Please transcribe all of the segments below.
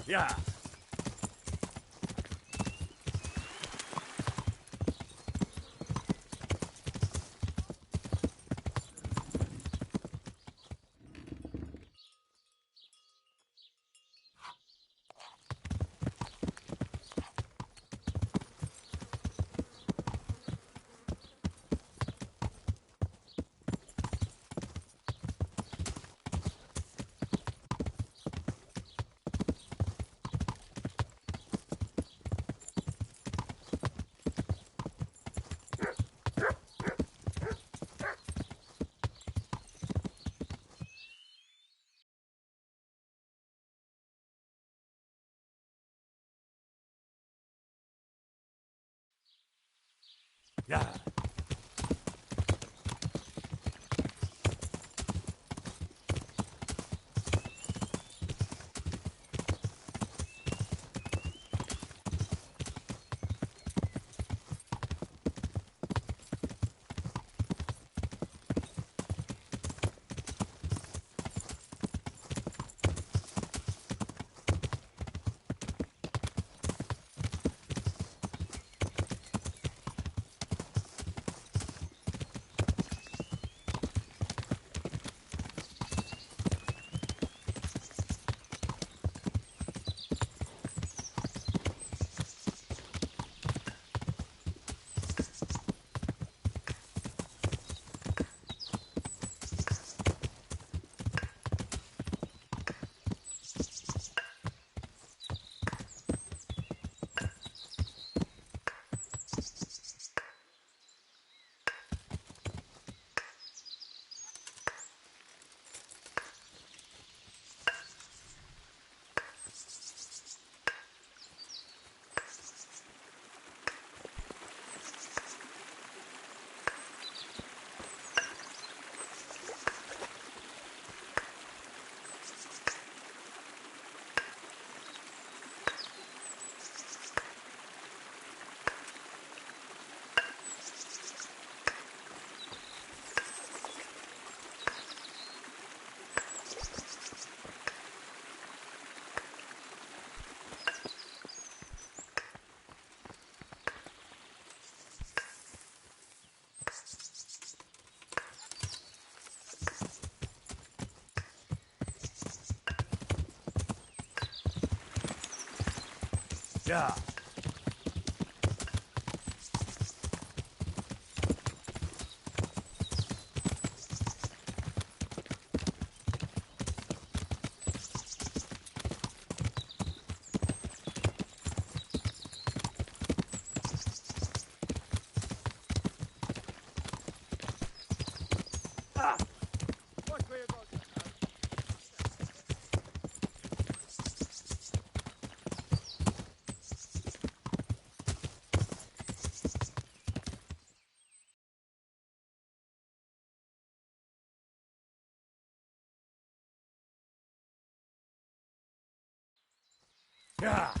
Ja. Ja. Ja. Ah! Watch where you're going. Ja.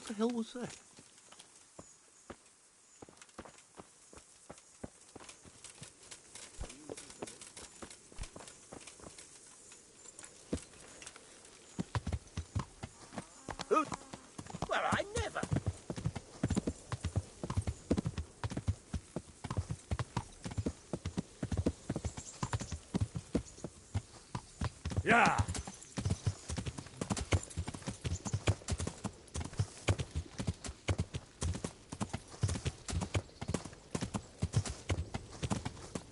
the hell was that? Who? Well, I never. Yeah.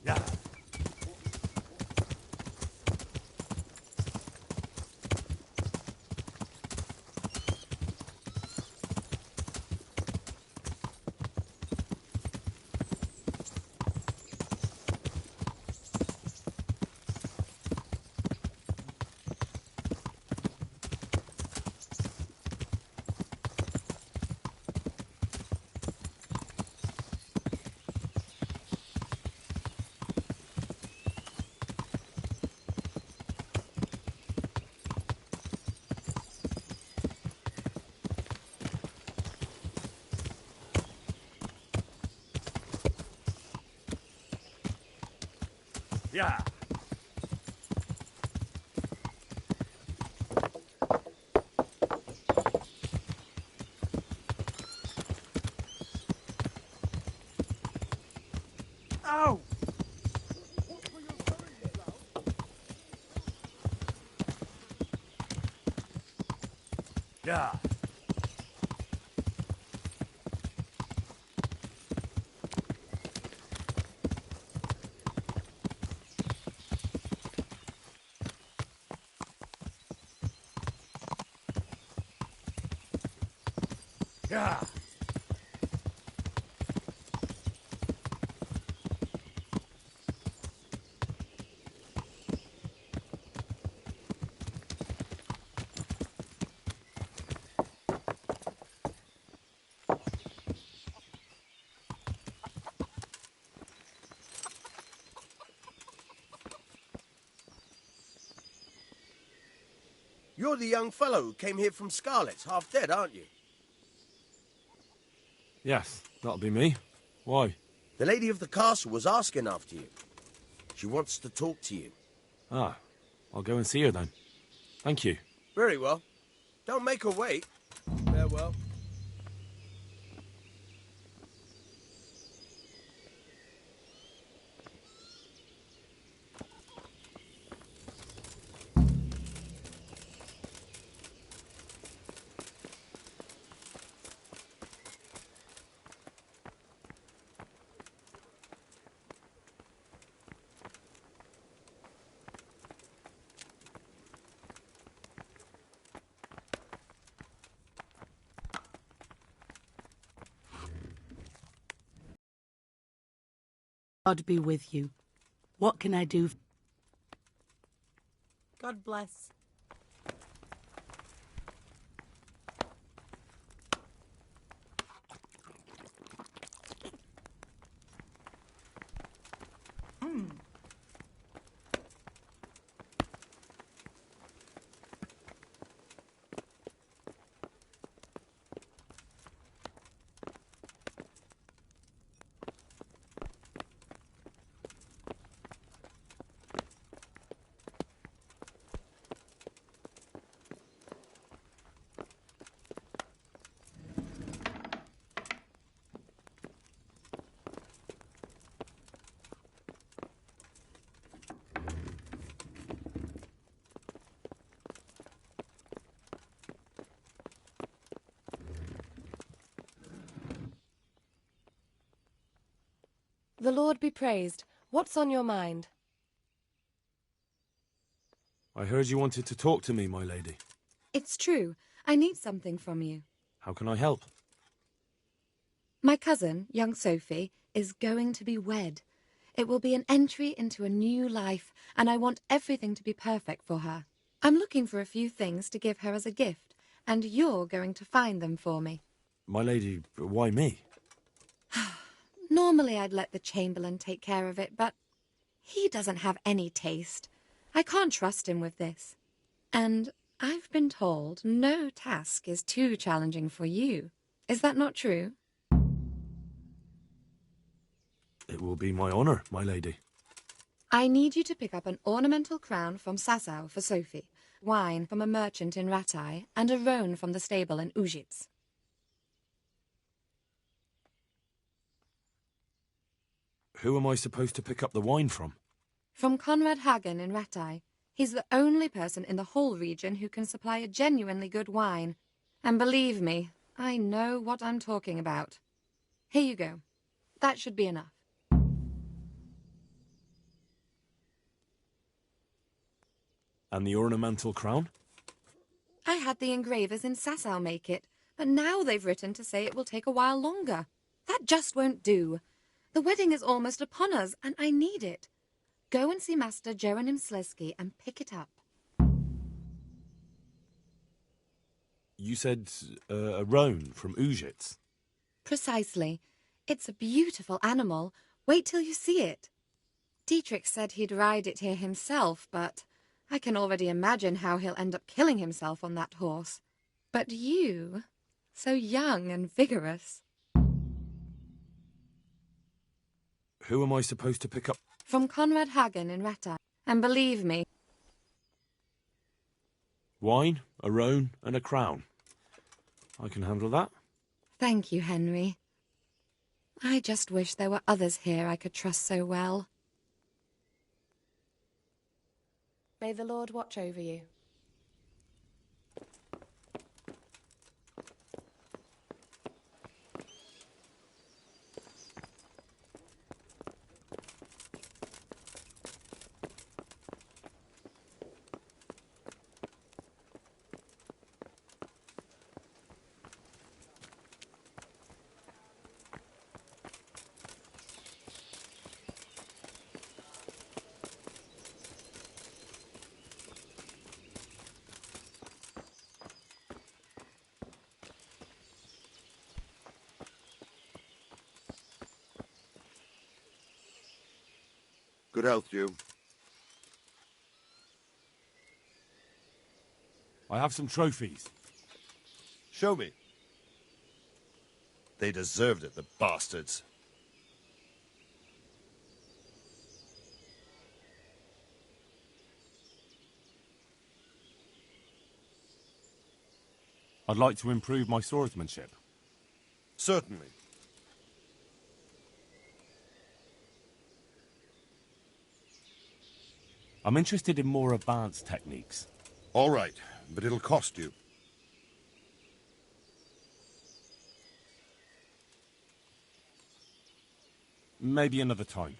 Yeah. Yeah. Oh! Yeah. Yeah. You're the young fellow who came here from Scarlet's, half dead, aren't you? Yes, that'll be me. Why? The lady of the castle was asking after you. She wants to talk to you. Ah, I'll go and see her then. Thank you. Very well. Don't make her wait. Farewell. God be with you. What can I do? God bless. The Lord be praised. What's on your mind? I heard you wanted to talk to me, my lady. It's true. I need something from you. How can I help? My cousin, young Sophie, is going to be wed. It will be an entry into a new life, and I want everything to be perfect for her. I'm looking for a few things to give her as a gift, and you're going to find them for me. My lady, why me? Normally I'd let the Chamberlain take care of it, but he doesn't have any taste. I can't trust him with this. And I've been told no task is too challenging for you. Is that not true? It will be my honour, my lady. I need you to pick up an ornamental crown from Sasau for Sophie, wine from a merchant in Ratai, and a roan from the stable in Ujits. Who am I supposed to pick up the wine from? From Conrad Hagen in Ratai. He's the only person in the whole region who can supply a genuinely good wine. And believe me, I know what I'm talking about. Here you go. That should be enough. And the ornamental crown? I had the engravers in Sasau make it, but now they've written to say it will take a while longer. That just won't do. The wedding is almost upon us, and I need it. Go and see Master Jeronim Slesky and pick it up. You said a roan from Ujits. Precisely. It's a beautiful animal. Wait till you see it. Dietrich said he'd ride it here himself, but I can already imagine how he'll end up killing himself on that horse. But you, so young and vigorous. Who am I supposed to pick up? From Conrad Hagen in Ratai. And believe me... Wine, a roan, and a crown. I can handle that. Thank you, Henry. I just wish there were others here I could trust so well. May the Lord watch over you. Good health, you. I have some trophies. Show me. They deserved it, the bastards. I'd like to improve my swordsmanship. Certainly. I'm interested in more advanced techniques. All right, but it'll cost you. Maybe another time.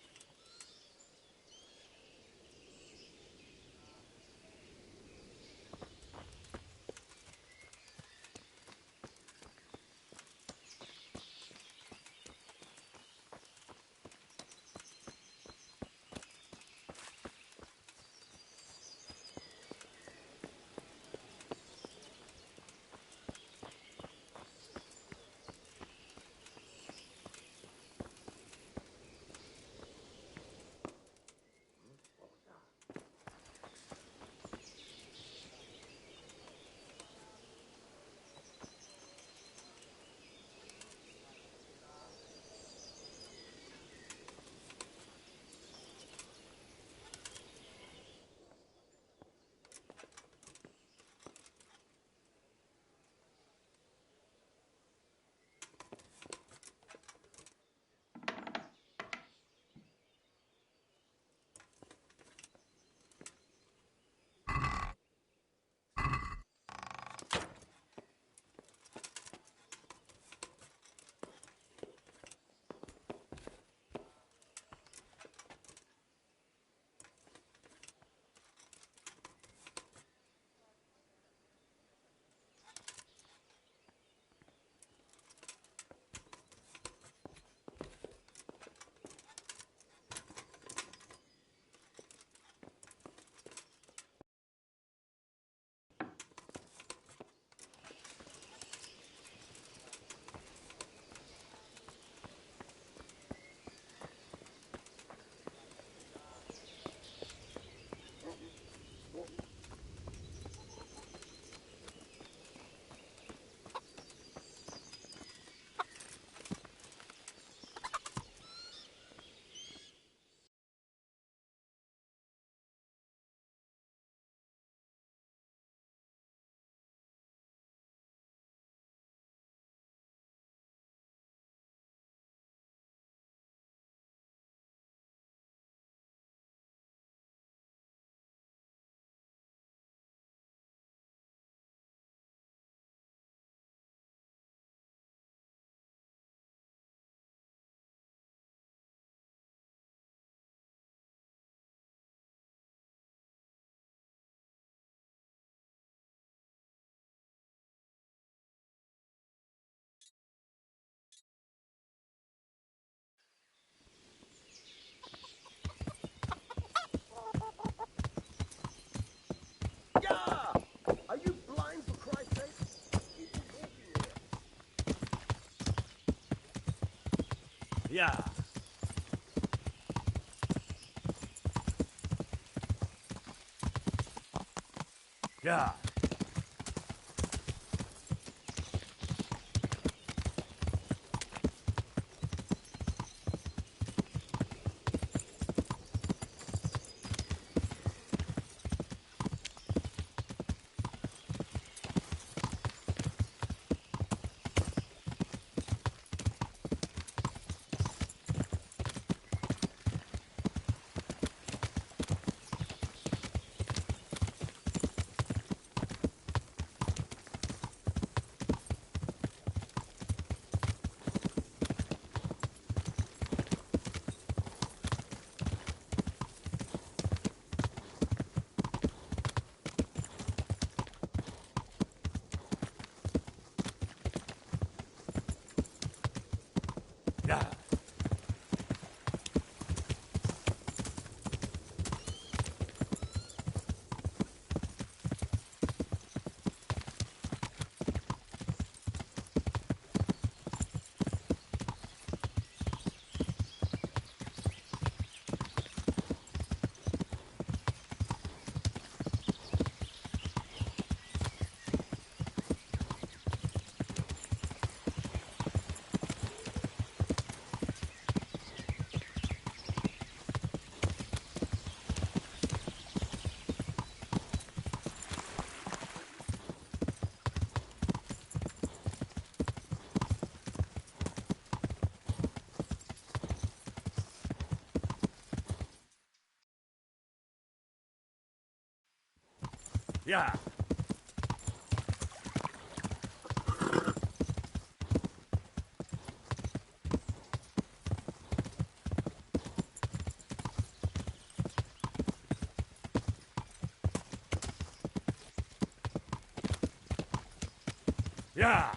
Yeah. Yeah. Yeah. Yeah. Yeah.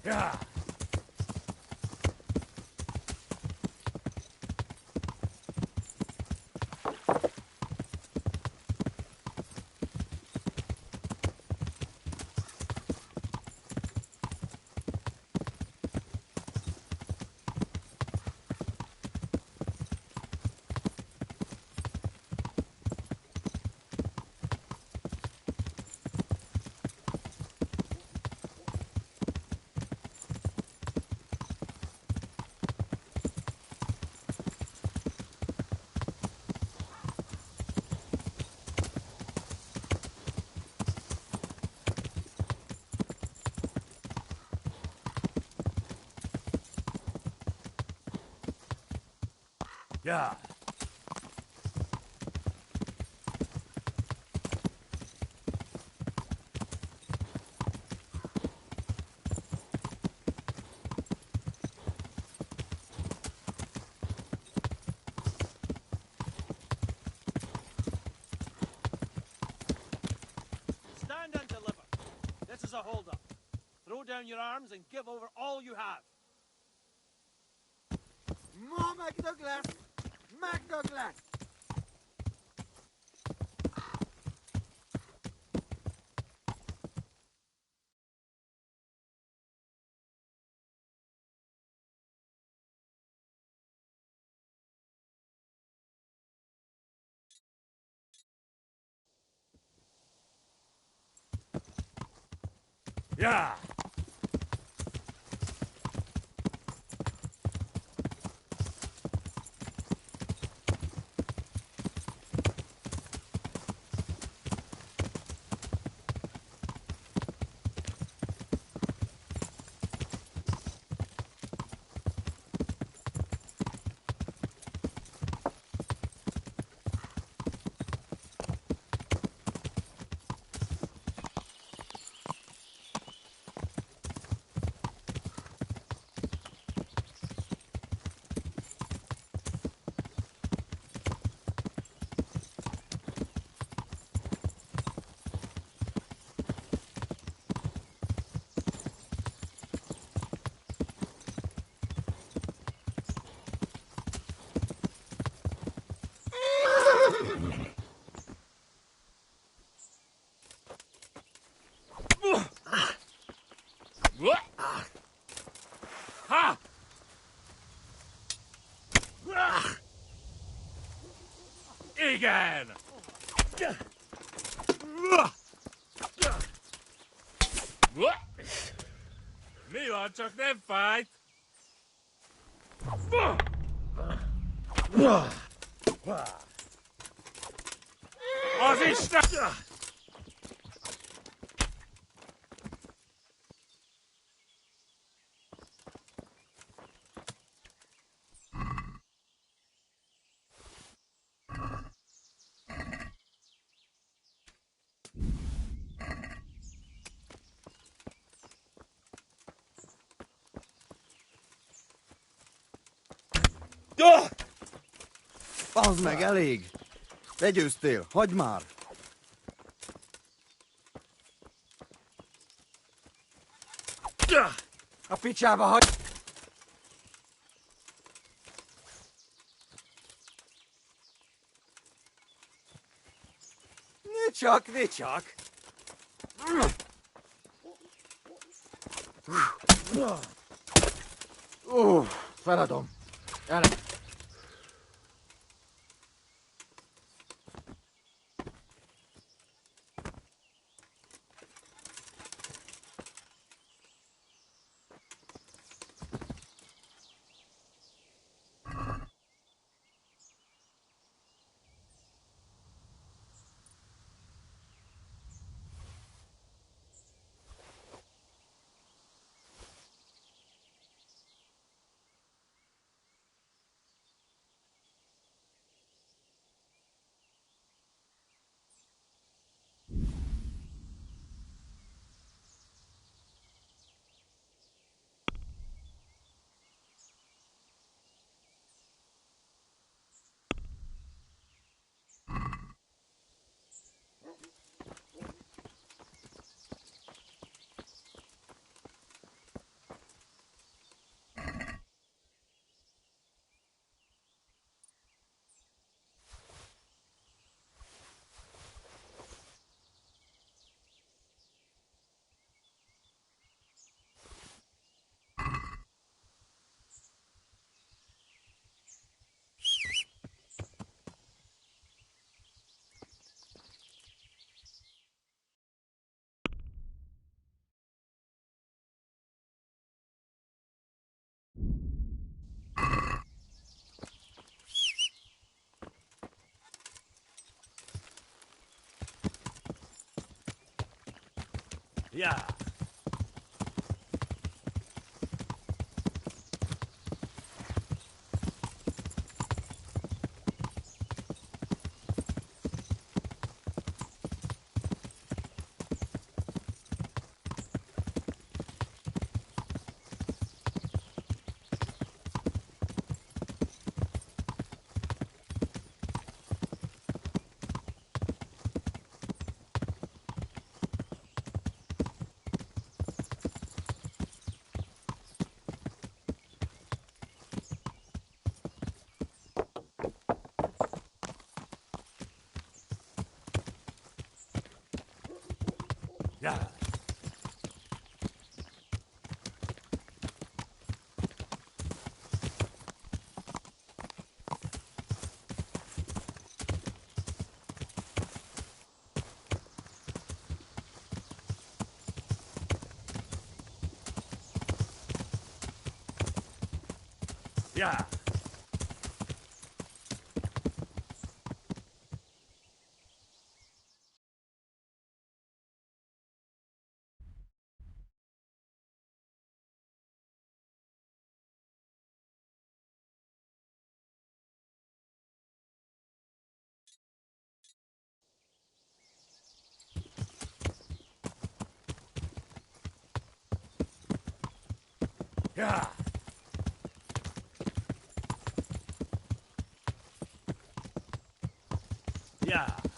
Yeah. Yeah. Stand and deliver. This is a hold-up. Throw down your arms and give over all you have. More MacDouglas! MacDouglas! Yeah. again! Mi van, csak nem fájt? Az Isten! Az meg elég! Legyőztél, hagyd már! A picsába hagy... Ne csak! Feladom. Elég. Ja. Ja. Ja. Ja. Ja.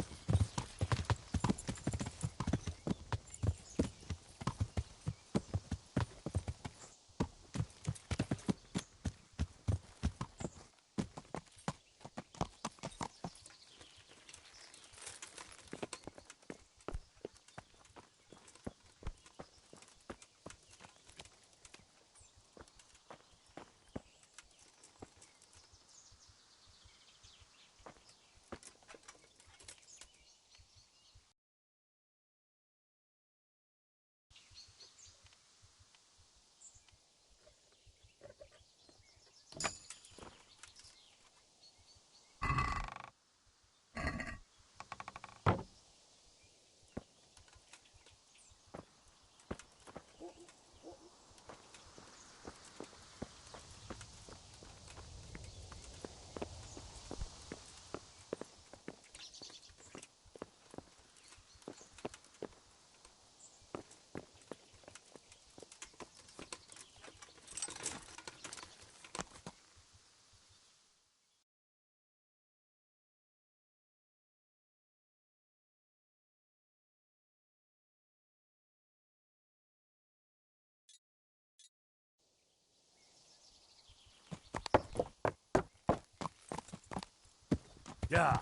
Yeah.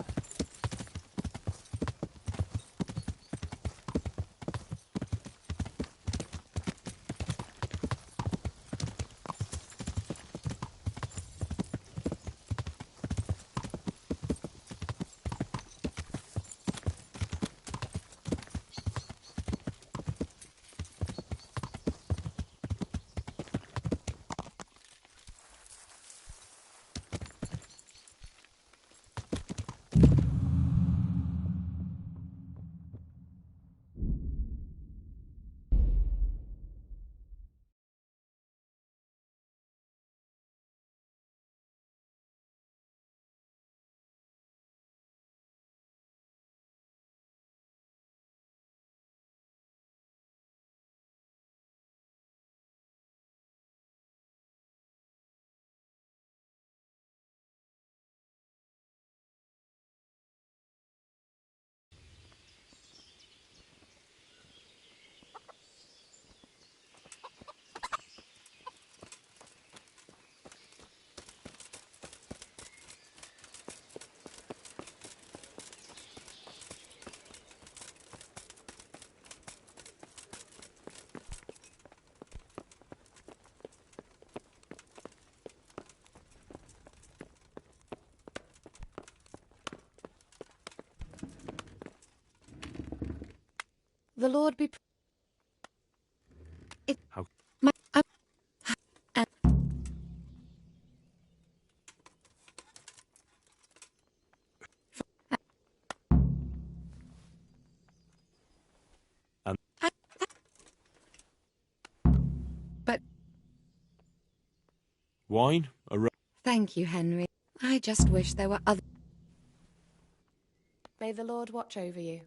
The Lord be. It. How? My. And But wine? thank you, Henry. I just wish there were other. May the Lord watch over you.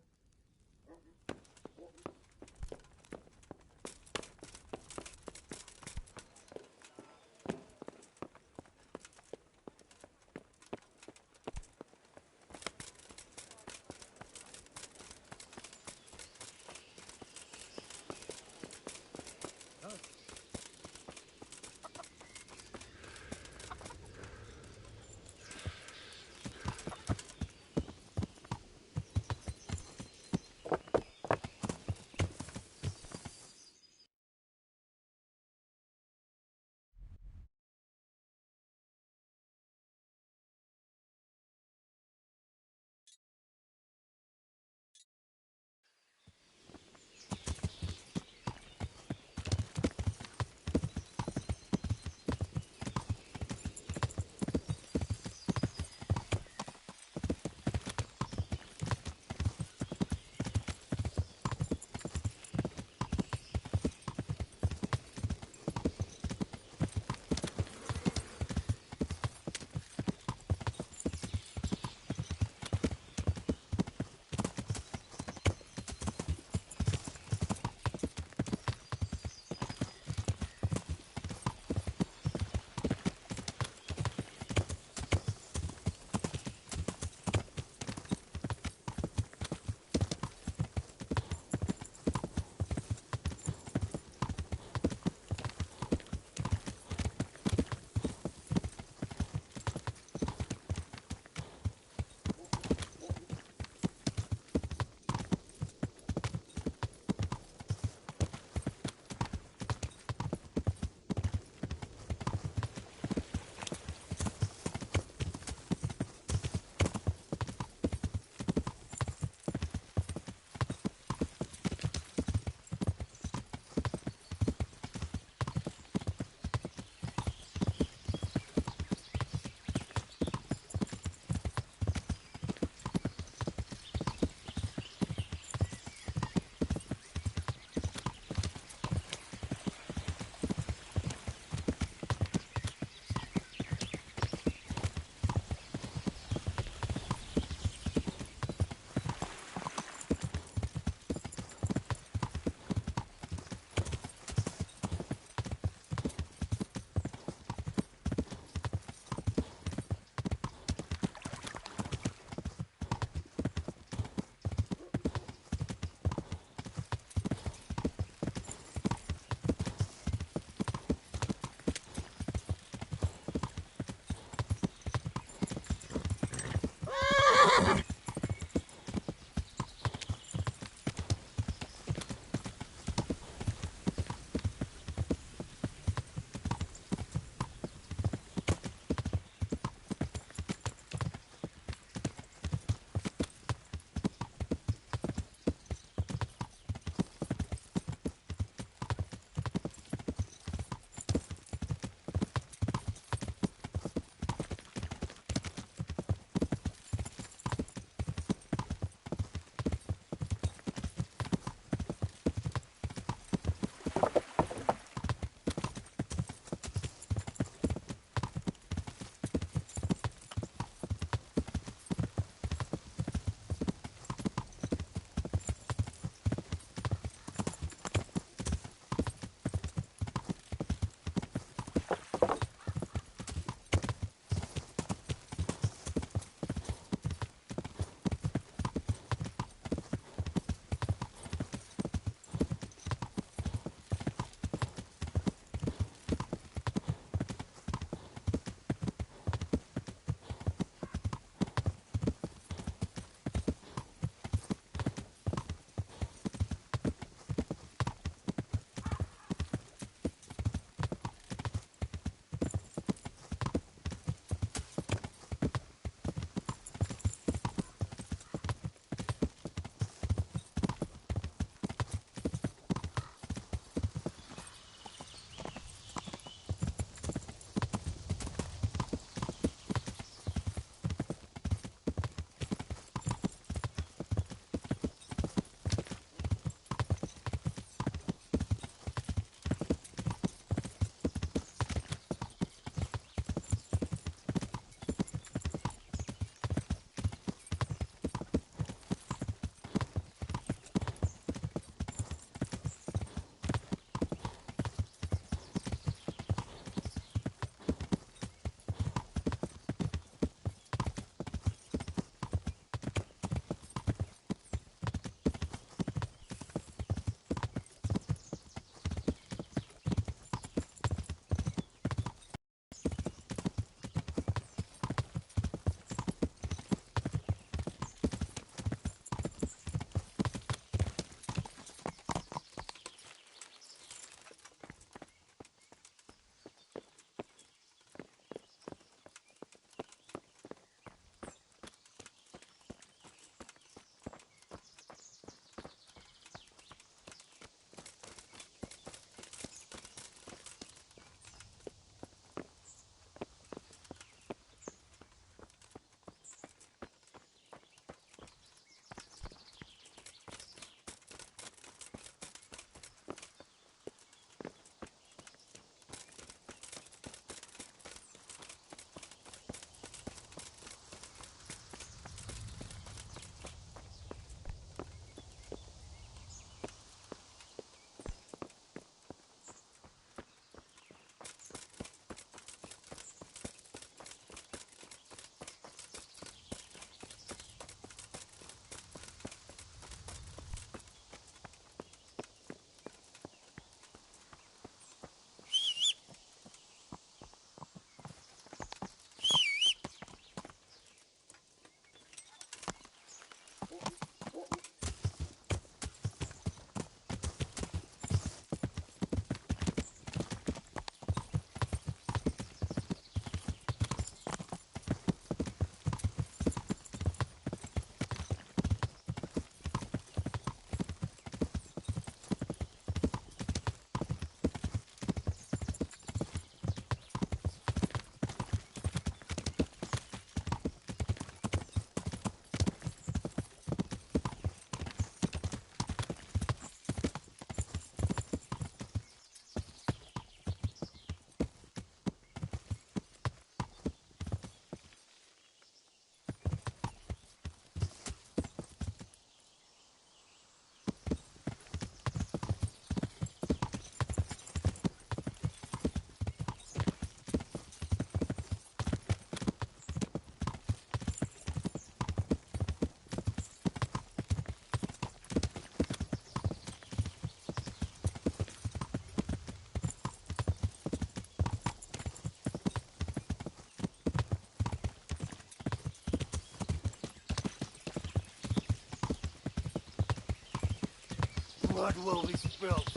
blood will be spilled.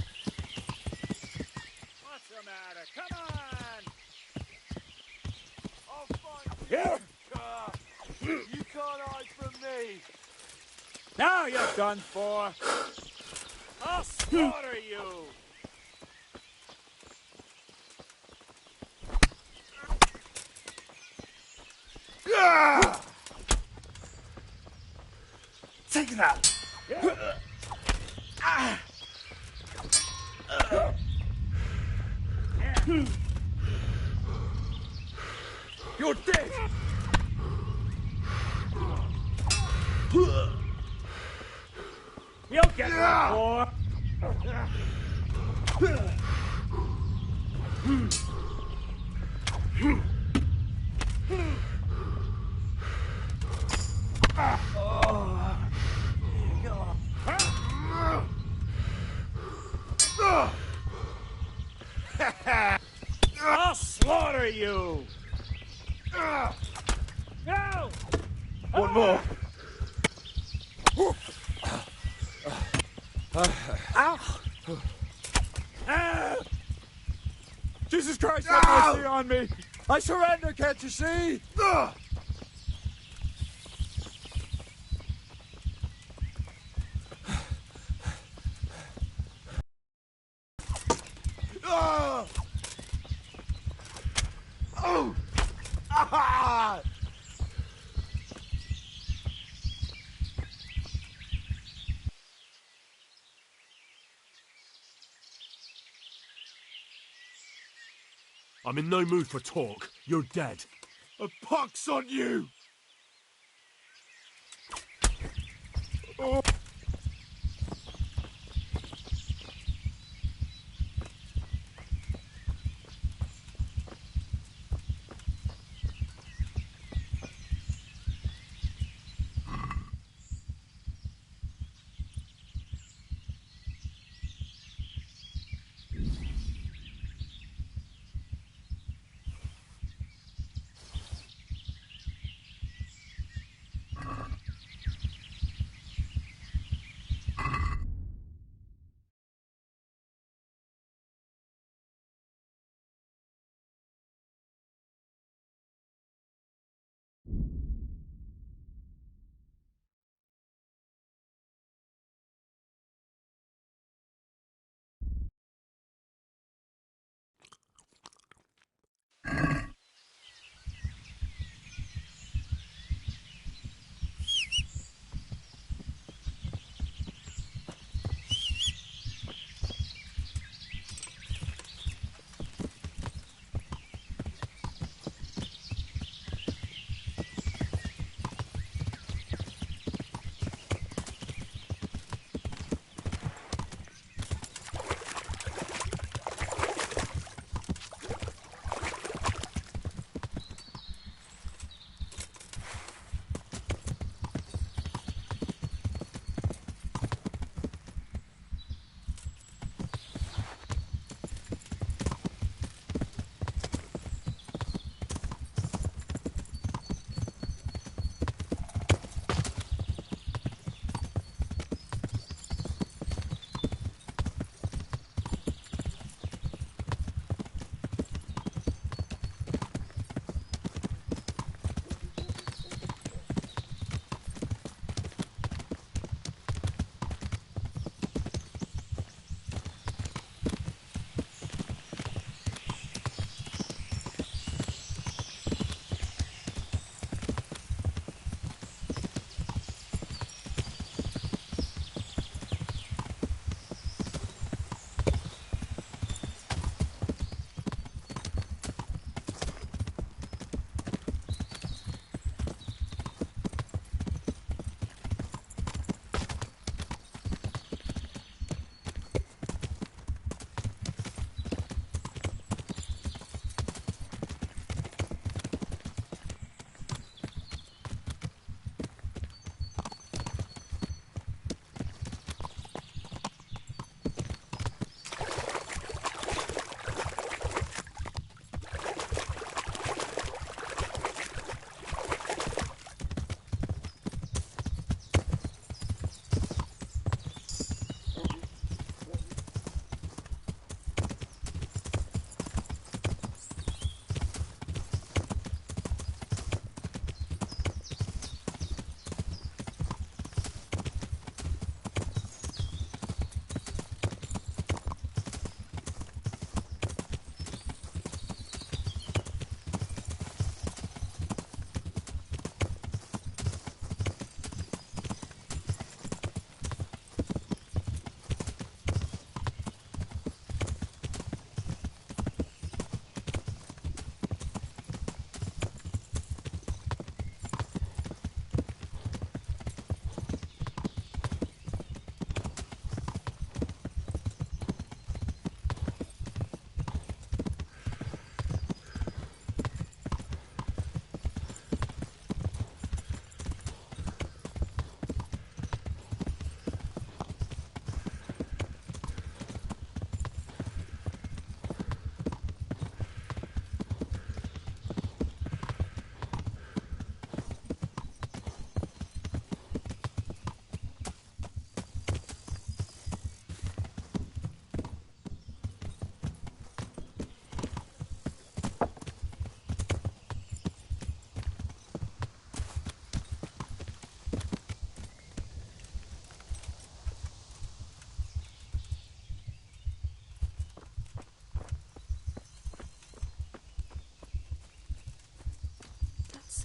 What's the matter? Come on! I'll find you. You can't hide from me. Now you're done for! I'll slaughter you! Take it out. You're dead! You'll get one more! I'll slaughter you! No! One more. Jesus Christ, have mercy on me! I surrender, can't you see? I'm in no mood for talk. You're dead. A pox on you!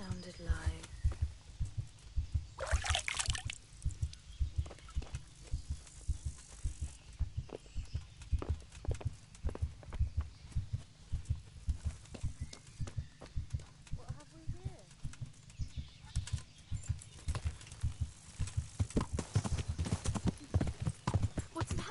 sounded like... What have we here? What's that?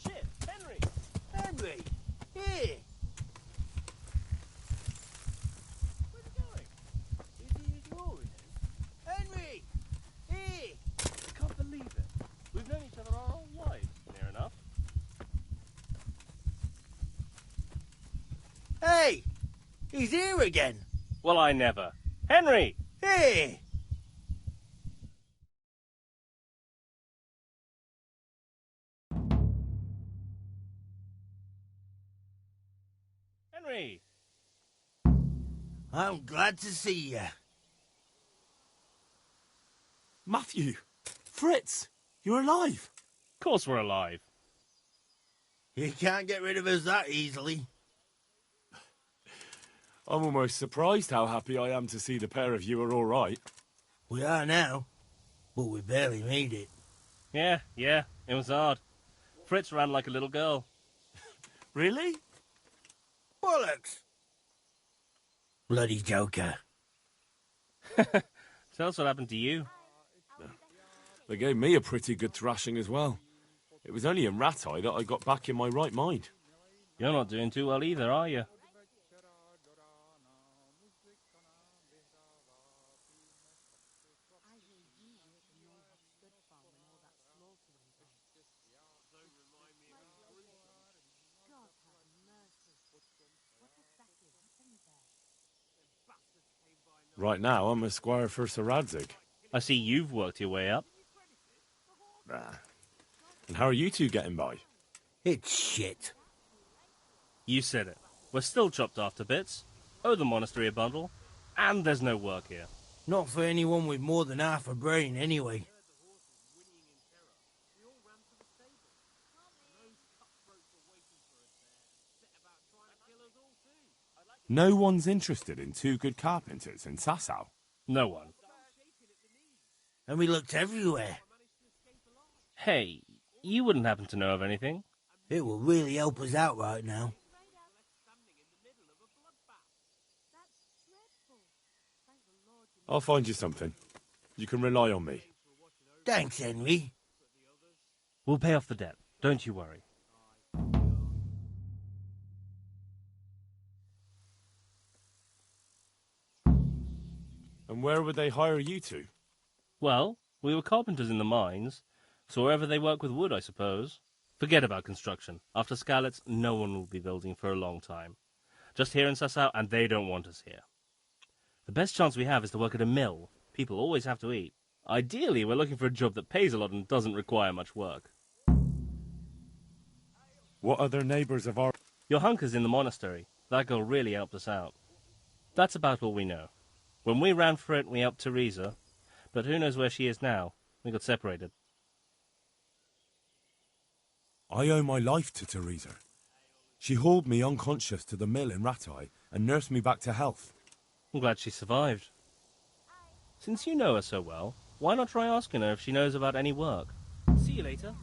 Shit, Henry! Henry! Here! Where's he going? Is he ignoring him? Henry! Here! I can't believe it. We've known each other our whole lives, near enough. Hey! He's here again! Well, I never. Henry! Hey! Henry! I'm glad to see you. Matthew! Fritz! You're alive! Of course we're alive. You can't get rid of us that easily. I'm almost surprised how happy I am to see the pair of you are all right. We are now, but we barely made it. Yeah, it was hard. Fritz ran like a little girl. Really? Bollocks! Bloody joker. Tell us what happened to you. They gave me a pretty good thrashing as well. It was only in Rat-Eye that I got back in my right mind. You're not doing too well either, are you? Right now, I'm a squire for Sir Radzig. I see you've worked your way up. And how are you two getting by? It's shit. You said it. We're still chopped off to bits. Owe the monastery a bundle. And there's no work here. Not for anyone with more than half a brain, anyway. No one's interested in two good carpenters in Sasau. No one. And we looked everywhere. Hey, you wouldn't happen to know of anything? It will really help us out right now. I'll find you something. You can rely on me. Thanks, Henry. We'll pay off the debt. Don't you worry. And where would they hire you to? Well, we were carpenters in the mines, so wherever they work with wood, I suppose. Forget about construction. After Skalitz, no one will be building for a long time. Just here in Sasau, and they don't want us here. The best chance we have is to work at a mill. People always have to eat. Ideally, we're looking for a job that pays a lot and doesn't require much work. What other neighbours of our... Your hunker's in the monastery. That girl really helped us out. That's about all we know. When we ran for it, we helped Teresa, but who knows where she is now? We got separated. I owe my life to Teresa. She hauled me unconscious to the mill in Rattay and nursed me back to health. I'm glad she survived. Since you know her so well, why not try asking her if she knows about any work? See you later.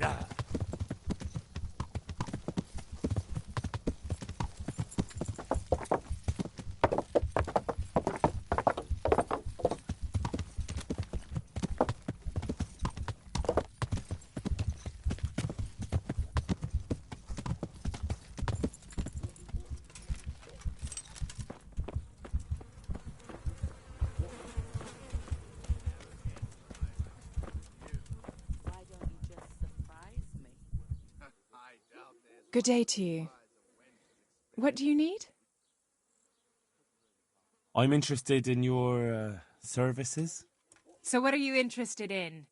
Yeah. Good day to you. What do you need? I'm interested in your services. So what are you interested in?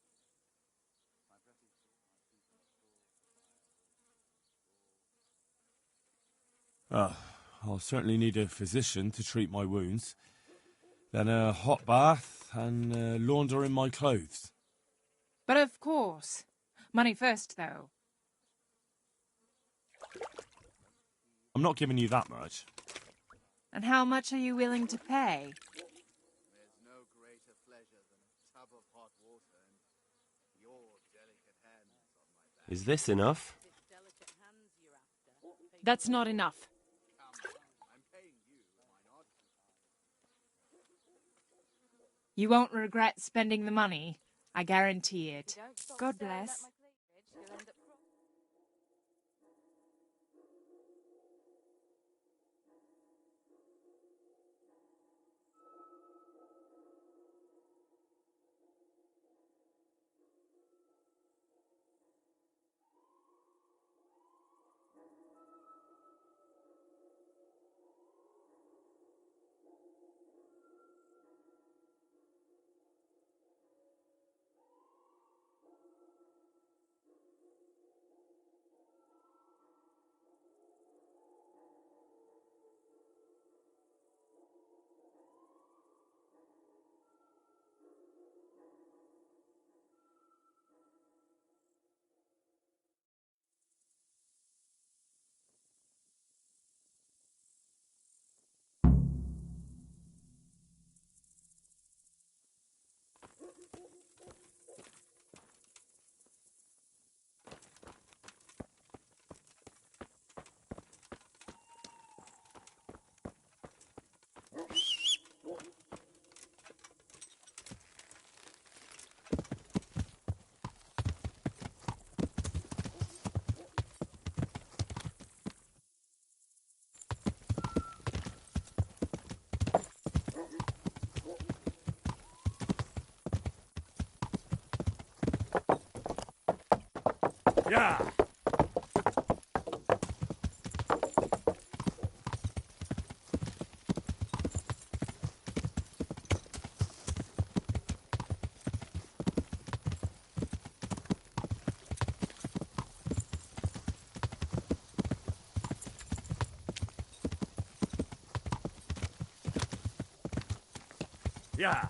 I'll certainly need a physician to treat my wounds. Then a hot bath and laundering my clothes. But of course. Money first, though. I'm not giving you that much. And how much are you willing to pay? There's no greater pleasure than a tub of hot water and your delicate hands on my back. Is this enough? That's not enough. I'm paying you, am I not? You won't regret spending the money. I guarantee it. God bless. Yeah! Yeah!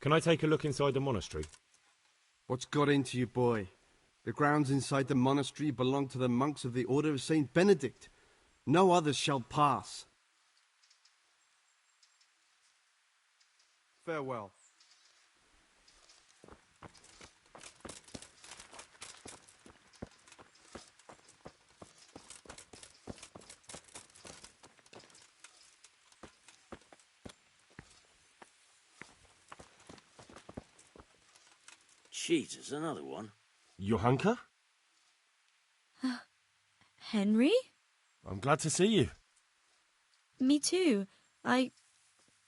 Can I take a look inside the monastery? What's got into you, boy? The grounds inside the monastery belong to the monks of the Order of Saint Benedict. No others shall pass. Farewell. Jesus, another one. Johanka? Henry? I'm glad to see you. Me too. I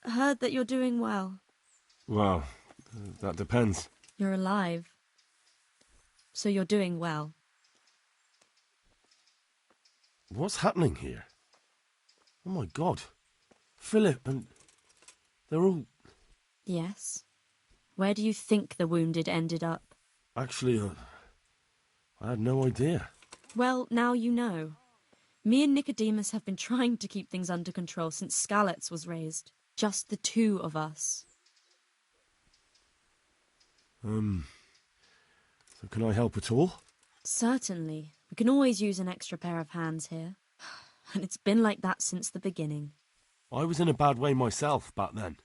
heard that you're doing well. Well, that depends. You're alive. So you're doing well. What's happening here? Oh my God. Philip and... they're all... Yes. Where do you think the wounded ended up? Actually, I had no idea. Well, now you know. Me and Nicodemus have been trying to keep things under control since Skalitz was raised. Just the two of us. So can I help at all? Certainly. We can always use an extra pair of hands here. And it's been like that since the beginning. I was in a bad way myself back then.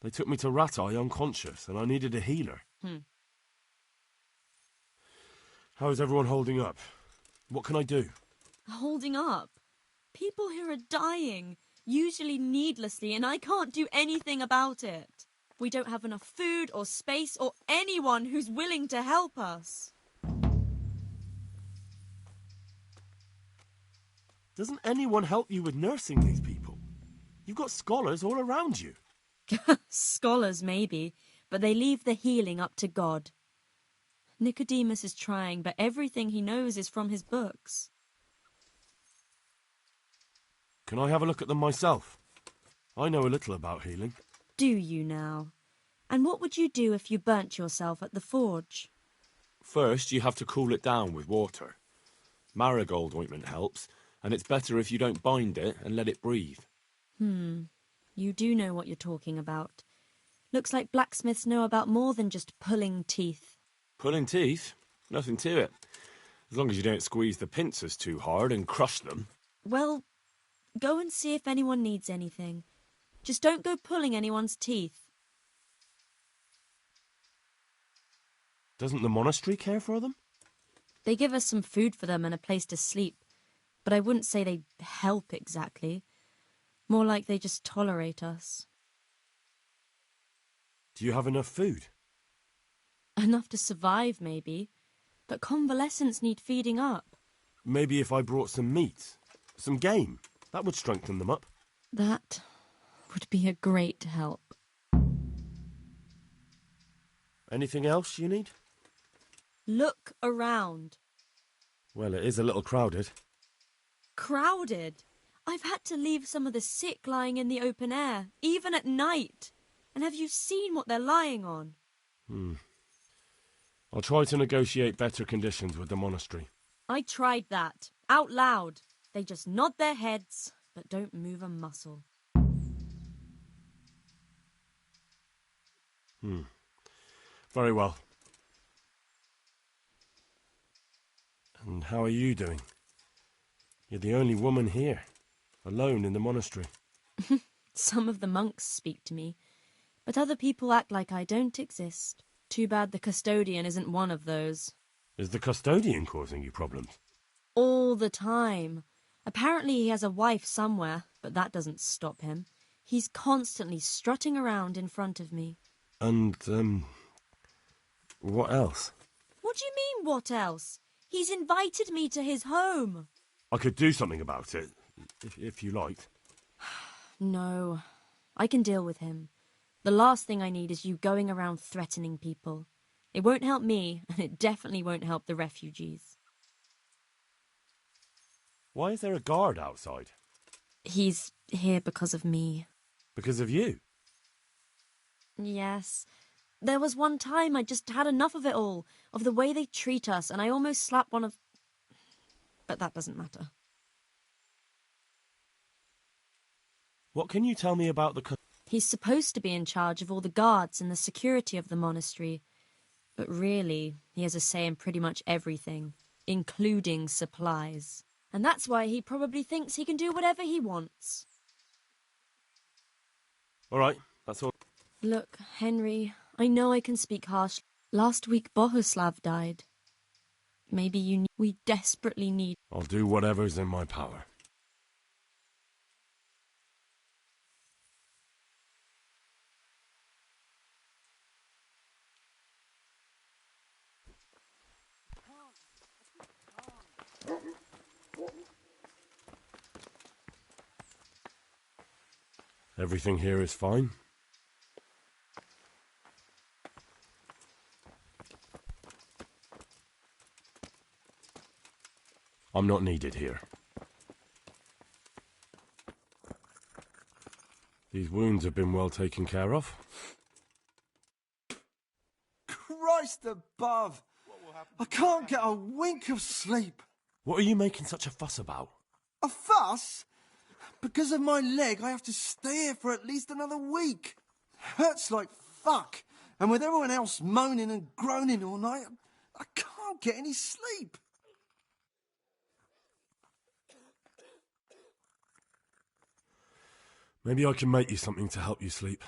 They took me to Rattay unconscious, and I needed a healer. How's everyone holding up? What can I do? Holding up? People here are dying, usually needlessly, and I can't do anything about it. We don't have enough food or space or anyone who's willing to help us. Doesn't anyone help you with nursing these people? You've got scholars all around you. Scholars, maybe, but they leave the healing up to God. Nicodemus is trying, but everything he knows is from his books. Can I have a look at them myself? I know a little about healing. Do you now? And what would you do if you burnt yourself at the forge? First, you have to cool it down with water. Marigold ointment helps, and it's better if you don't bind it and let it breathe. You do know what you're talking about. Looks like blacksmiths know about more than just pulling teeth. Pulling teeth? Nothing to it. As long as you don't squeeze the pincers too hard and crush them. Well, go and see if anyone needs anything. Just don't go pulling anyone's teeth. Doesn't the monastery care for them? They give us some food for them and a place to sleep, but I wouldn't say they help exactly. More like they just tolerate us. Do you have enough food? Enough to survive, maybe. But convalescents need feeding up. Maybe if I brought some meat, some game, that would strengthen them up. That would be a great help. Anything else you need? Look around. Well, it is a little crowded. Crowded? I've had to leave some of the sick lying in the open air, even at night. And have you seen what they're lying on? I'll try to negotiate better conditions with the monastery. I tried that, out loud. They just nod their heads, but don't move a muscle. Very well. And how are you doing? You're the only woman here, alone in the monastery. Some of the monks speak to me, but other people act like I don't exist. Too bad the custodian isn't one of those. Is the custodian causing you problems? All the time. Apparently he has a wife somewhere, but that doesn't stop him. He's constantly strutting around in front of me. And, what else? What do you mean, what else? He's invited me to his home. I could do something about it, if you liked. No, I can deal with him. The last thing I need is you going around threatening people. It won't help me, and it definitely won't help the refugees. Why is there a guard outside? He's here because of me. Because of you? Yes. There was one time I just had enough of it all, of the way they treat us, and I almost slapped one of... But that doesn't matter. What can you tell me about the... He's supposed to be in charge of all the guards and the security of the monastery, but really, he has a say in pretty much everything, including supplies. And that's why he probably thinks he can do whatever he wants. All right, that's all. Look, Henry, I know I can speak harsh. Last week Bohuslav died. Maybe we desperately need... I'll do whatever's in my power. Everything here is fine. I'm not needed here. These wounds have been well taken care of. Christ above! I can't get a wink of sleep. What are you making such a fuss about? A fuss? Because of my leg, I have to stay here for at least another week. Hurts like fuck. And with everyone else moaning and groaning all night, I can't get any sleep. Maybe I can make you something to help you sleep.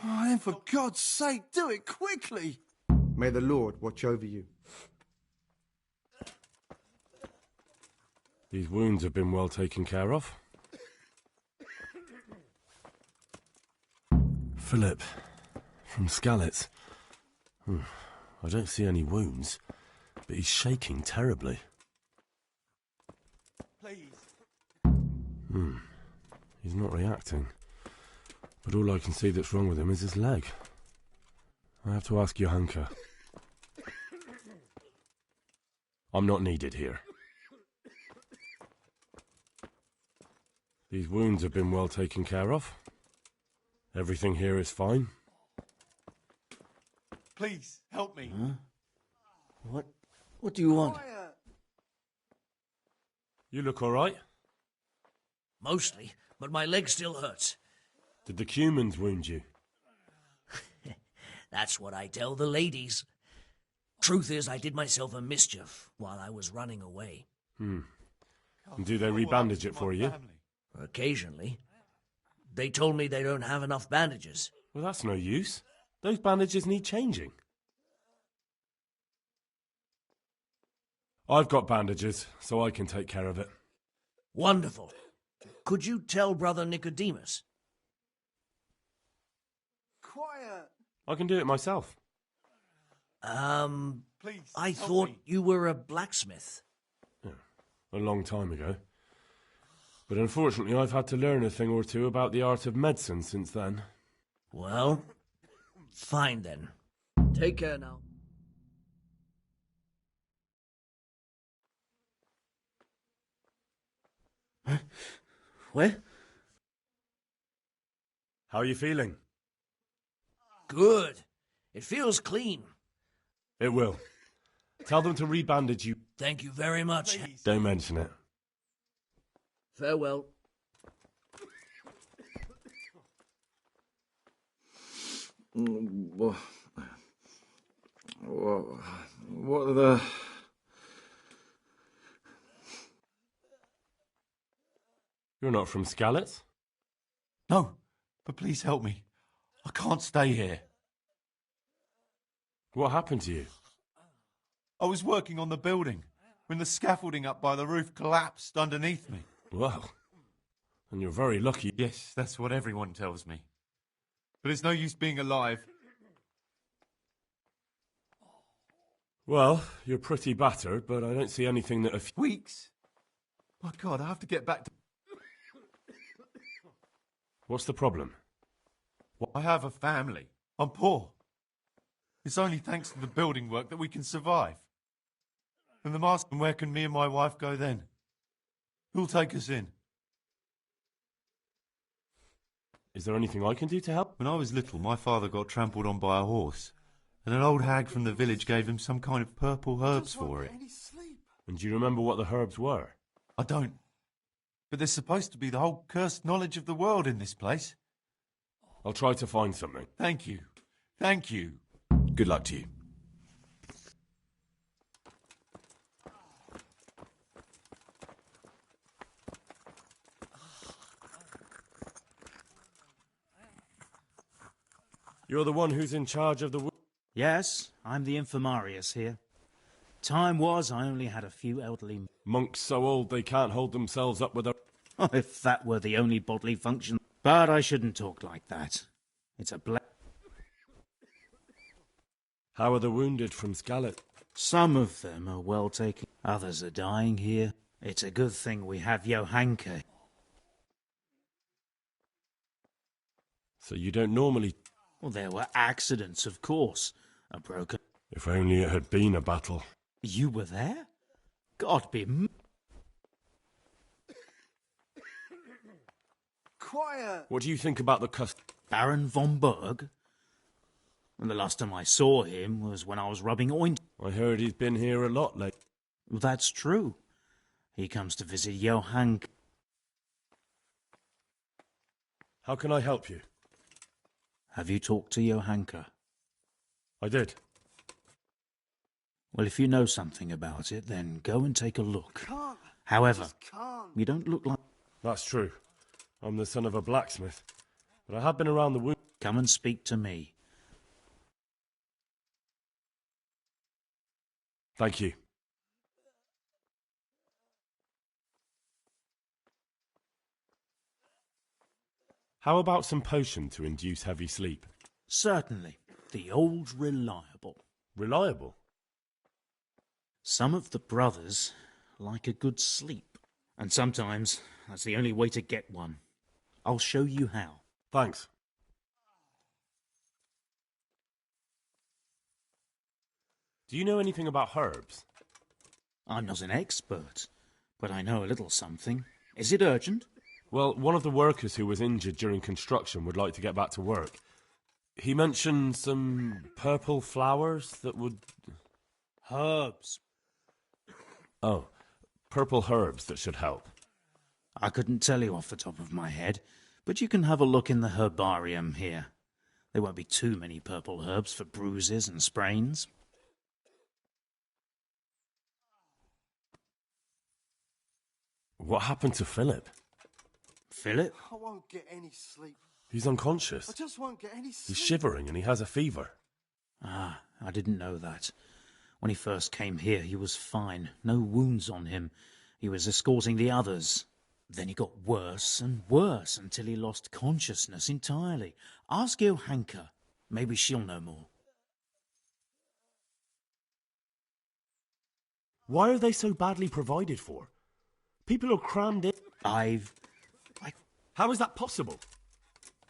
Oh, then for God's sake, do it quickly. May the Lord watch over you. These wounds have been well taken care of. Philip, from Skalitz. I don't see any wounds, but he's shaking terribly. Please. He's not reacting. But all I can see that's wrong with him is his leg. I have to ask Johanka. I'm not needed here. These wounds have been well taken care of. Everything here is fine. Please, help me. Huh? What do you want? You look all right. Mostly, but my leg still hurts. Did the Cumans wound you? That's what I tell the ladies. Truth is, I did myself a mischief while I was running away. And do they rebandage it for you? Occasionally. They told me they don't have enough bandages. Well, that's no use. Those bandages need changing. I've got bandages, so I can take care of it. Wonderful. Could you tell Brother Nicodemus? Quiet. I can do it myself. Please, I thought you were a blacksmith. Yeah, a long time ago. But unfortunately, I've had to learn a thing or two about the art of medicine since then. Well, fine then. Take care now. Huh? Where? How are you feeling? Good. It feels clean. It will. Tell them to rebandage you. Thank you very much. Please. Don't mention it. Farewell. What are the... You're not from Skalitz? No, but please help me. I can't stay here. What happened to you? I was working on the building when the scaffolding up by the roof collapsed underneath me. Well, and you're very lucky. Yes, that's what everyone tells me. But it's no use being alive. Well, you're pretty battered, but I don't see anything that... Weeks? My God, I have to get back to... What's the problem? Well, I have a family. I'm poor. It's only thanks to the building work that we can survive. And the master, where can me and my wife go then? Who'll take us in? Is there anything I can do to help? When I was little, my father got trampled on by a horse, and an old hag from the village gave him some kind of purple herbs for it. And do you remember what the herbs were? I don't. But there's supposed to be the whole cursed knowledge of the world in this place. I'll try to find something. Thank you. Thank you. Good luck to you. You're the one who's in charge of the... Yes, I'm the infirmarius here. Time was I only had a few elderly... Monks so old they can't hold themselves up with a... Oh, if that were the only bodily function... But I shouldn't talk like that. It's a How are the wounded from Scarlet? Some of them are well taken. Others are dying here. It's a good thing we have Johanka. So you don't normally... Well, there were accidents, of course. A broken... If only it had been a battle. You were there? God be... Quiet! What do you think about the Baron von Berg? And the last time I saw him was when I was rubbing ointment. I heard he's been here a lot lately. Well, that's true. He comes to visit Johann. How can I help you? Have you talked to Johanka? I did. Well, if you know something about it, then go and take a look. Can't. However, Can't. you don't look like... That's true. I'm the son of a blacksmith. But I have been around the wound. Come and speak to me. Thank you. How about some potion to induce heavy sleep? Certainly. The old reliable. Reliable? Some of the brothers like a good sleep. And sometimes that's the only way to get one. I'll show you how. Thanks. Do you know anything about herbs? I'm not an expert, but I know a little something. Is it urgent? Well, one of the workers who was injured during construction would like to get back to work. He mentioned some purple flowers that would... Herbs. Oh, purple herbs that should help. I couldn't tell you off the top of my head, but you can have a look in the herbarium here. There won't be too many purple herbs for bruises and sprains. What happened to Philip? Philip? I won't get any sleep. He's unconscious. I just won't get any sleep. He's shivering and he has a fever. Ah, I didn't know that. When he first came here, he was fine. No wounds on him. He was escorting the others. Then he got worse and worse until he lost consciousness entirely. Ask Johanka. Maybe she'll know more. Why are they so badly provided for? People are crammed in. How is that possible?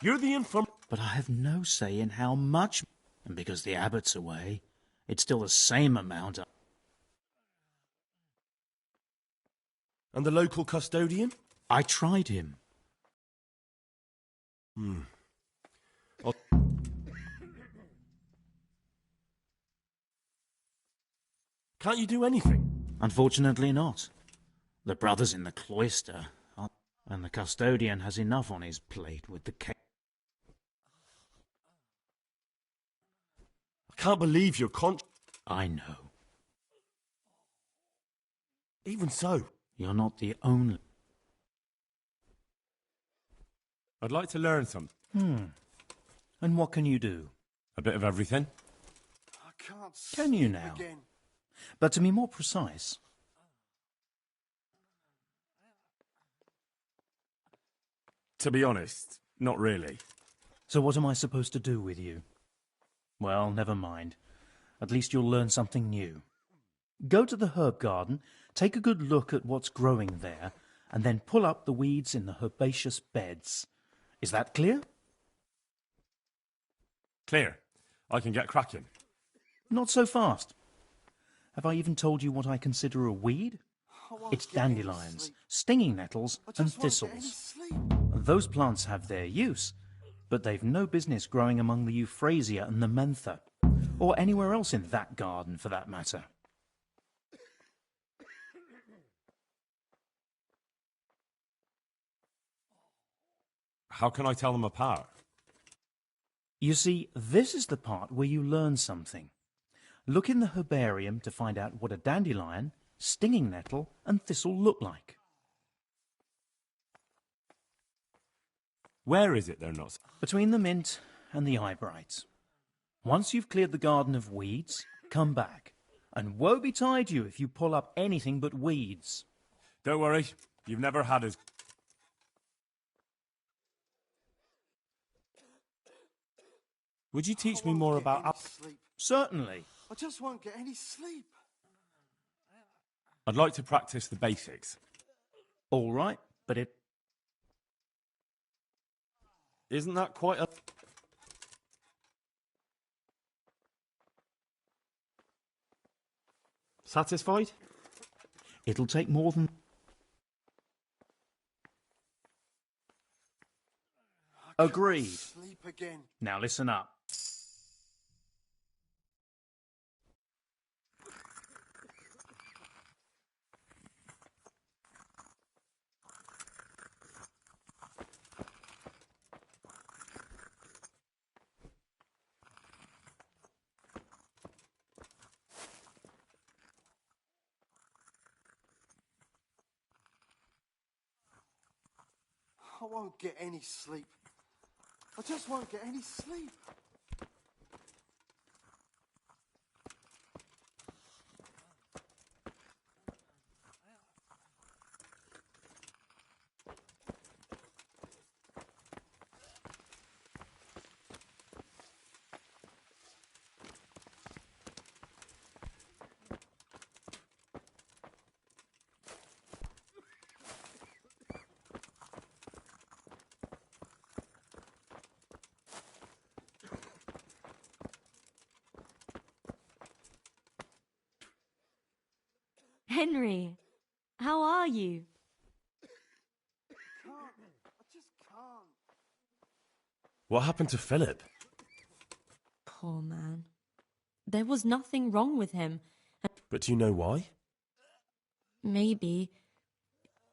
You're the infirm... But I have no say in how much... And because the abbot's away, it's still the same amount. And the local custodian? I tried him. Can't you do anything? Unfortunately not. The brothers in the cloister... And the custodian has enough on his plate with the cake. I can't believe you're I know. Even so. You're not the only... I'd like to learn something. And what can you do? A bit of everything. I can't Can you sleep now? again. But to be more precise... To be honest, not really. So what am I supposed to do with you? Well, never mind. At least you'll learn something new. Go to the herb garden, take a good look at what's growing there, and then pull up the weeds in the herbaceous beds. Is that clear? Clear. I can get cracking. Not so fast. Have I even told you what I consider a weed? It's dandelions, stinging nettles, and thistles. Those plants have their use, but they've no business growing among the euphrasia and the mentha, or anywhere else in that garden for that matter. How can I tell them apart? You see, this is the part where you learn something. Look in the herbarium to find out what a dandelion, stinging nettle, and thistle look like. Where is it they're not? Between the mint and the eyebrights. Once you've cleared the garden of weeds, come back. And woe betide you if you pull up anything but weeds. Don't worry, you've never had as... Would you teach me more about... Certainly. I just won't get any sleep. I'd like to practice the basics. All right, but it... Isn't that quite a... Satisfied? It'll take more than... Agreed. Sleep again. Now listen up. I won't get any sleep. I just won't get any sleep. Henry, how are you? I just can't. What happened to Philip? Poor man. There was nothing wrong with him. But do you know why? Maybe.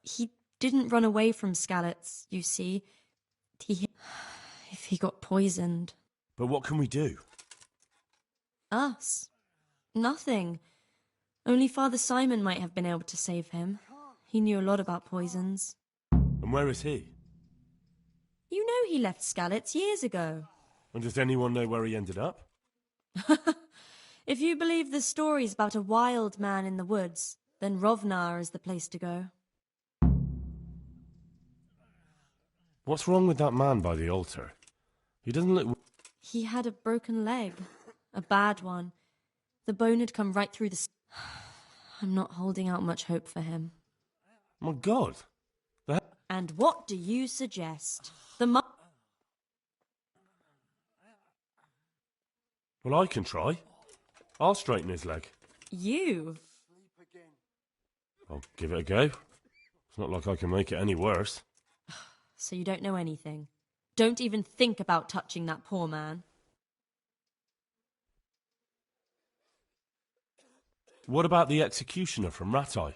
He didn't run away from Skalitz, you see. If he got poisoned. But what can we do? Us? Nothing. Only Father Simon might have been able to save him. He knew a lot about poisons. And where is he? You know he left Skalitz years ago. And does anyone know where he ended up? If you believe the stories about a wild man in the woods, then Rovnar is the place to go. What's wrong with that man by the altar? He doesn't look... He had a broken leg. A bad one. The bone had come right through the... I'm not holding out much hope for him. My God! And what do you suggest? Well, I can try. I'll straighten his leg. You? I'll give it a go. It's not like I can make it any worse. So you don't know anything? Don't even think about touching that poor man. What about the executioner from Ratai?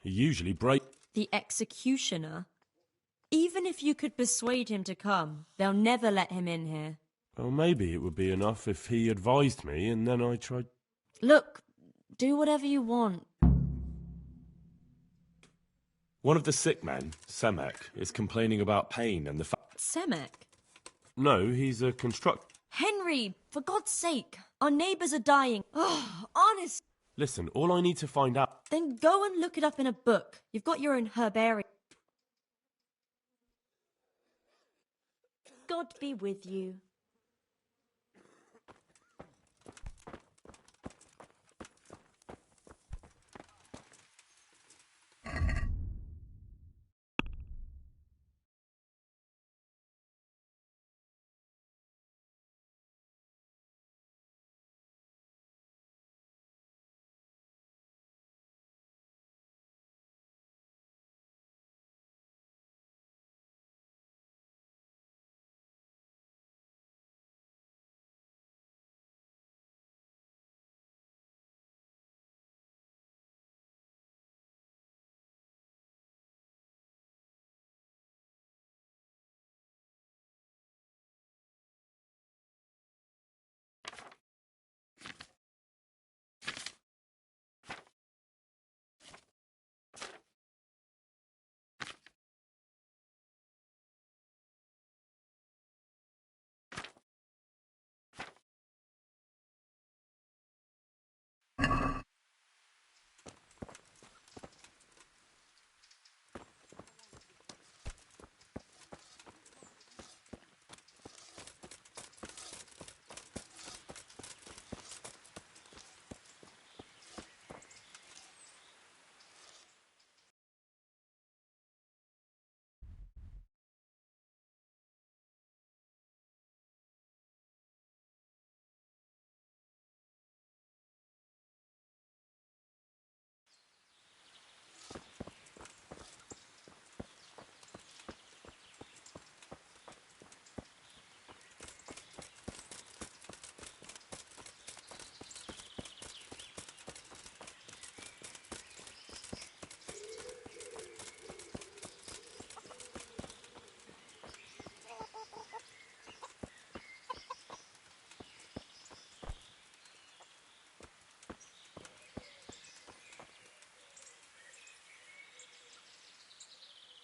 He usually The executioner? Even if you could persuade him to come, they'll never let him in here. Well, maybe it would be enough if he advised me and then I tried... Look, do whatever you want. One of the sick men, Semek, is complaining about pain and the fact... Semek? No, he's a Henry, for God's sake, our neighbours are dying. Oh, honest. Listen, all I need to find out... Then go and look it up in a book. You've got your own herbarium. God be with you.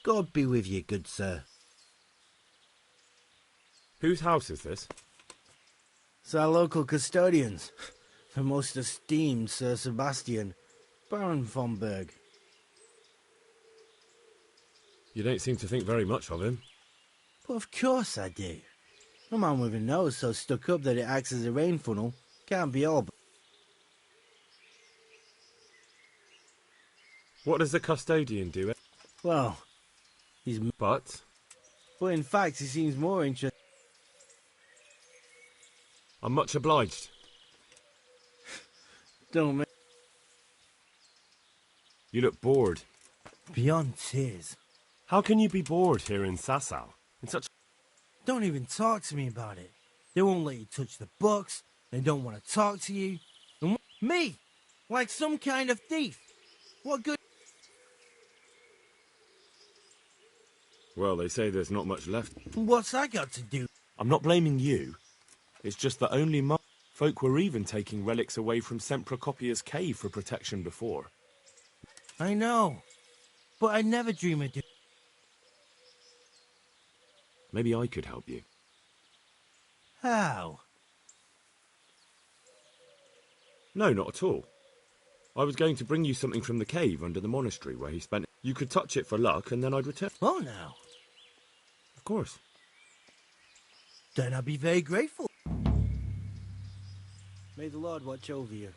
God be with you, good sir. Whose house is this? It's our local custodians, the most esteemed Sir Sebastian, Baron von Berg. You don't seem to think very much of him. But of course I do. A man with a nose so stuck up that it acts as a rain funnel can't be all but... What does the custodian do? Well, he's... But in fact he seems more interested... I'm much obliged. Don't make... You look bored. Beyond tears. How can you be bored here in Sasau? In such... Don't even talk to me about it. They won't let you touch the books. They don't want to talk to you. And me! Like some kind of thief. What good... Well, they say there's not much left. What's that got to do? I'm not blaming you. It's just that only folk were even taking relics away from St. Procopia's cave for protection before. I know. But I never dream of doing... Maybe I could help you. How? No, not at all. I was going to bring you something from the cave under the monastery where he spent... You could touch it for luck and then I'd return. Oh, now. Of course. Then I'd be very grateful. May the Lord watch over you.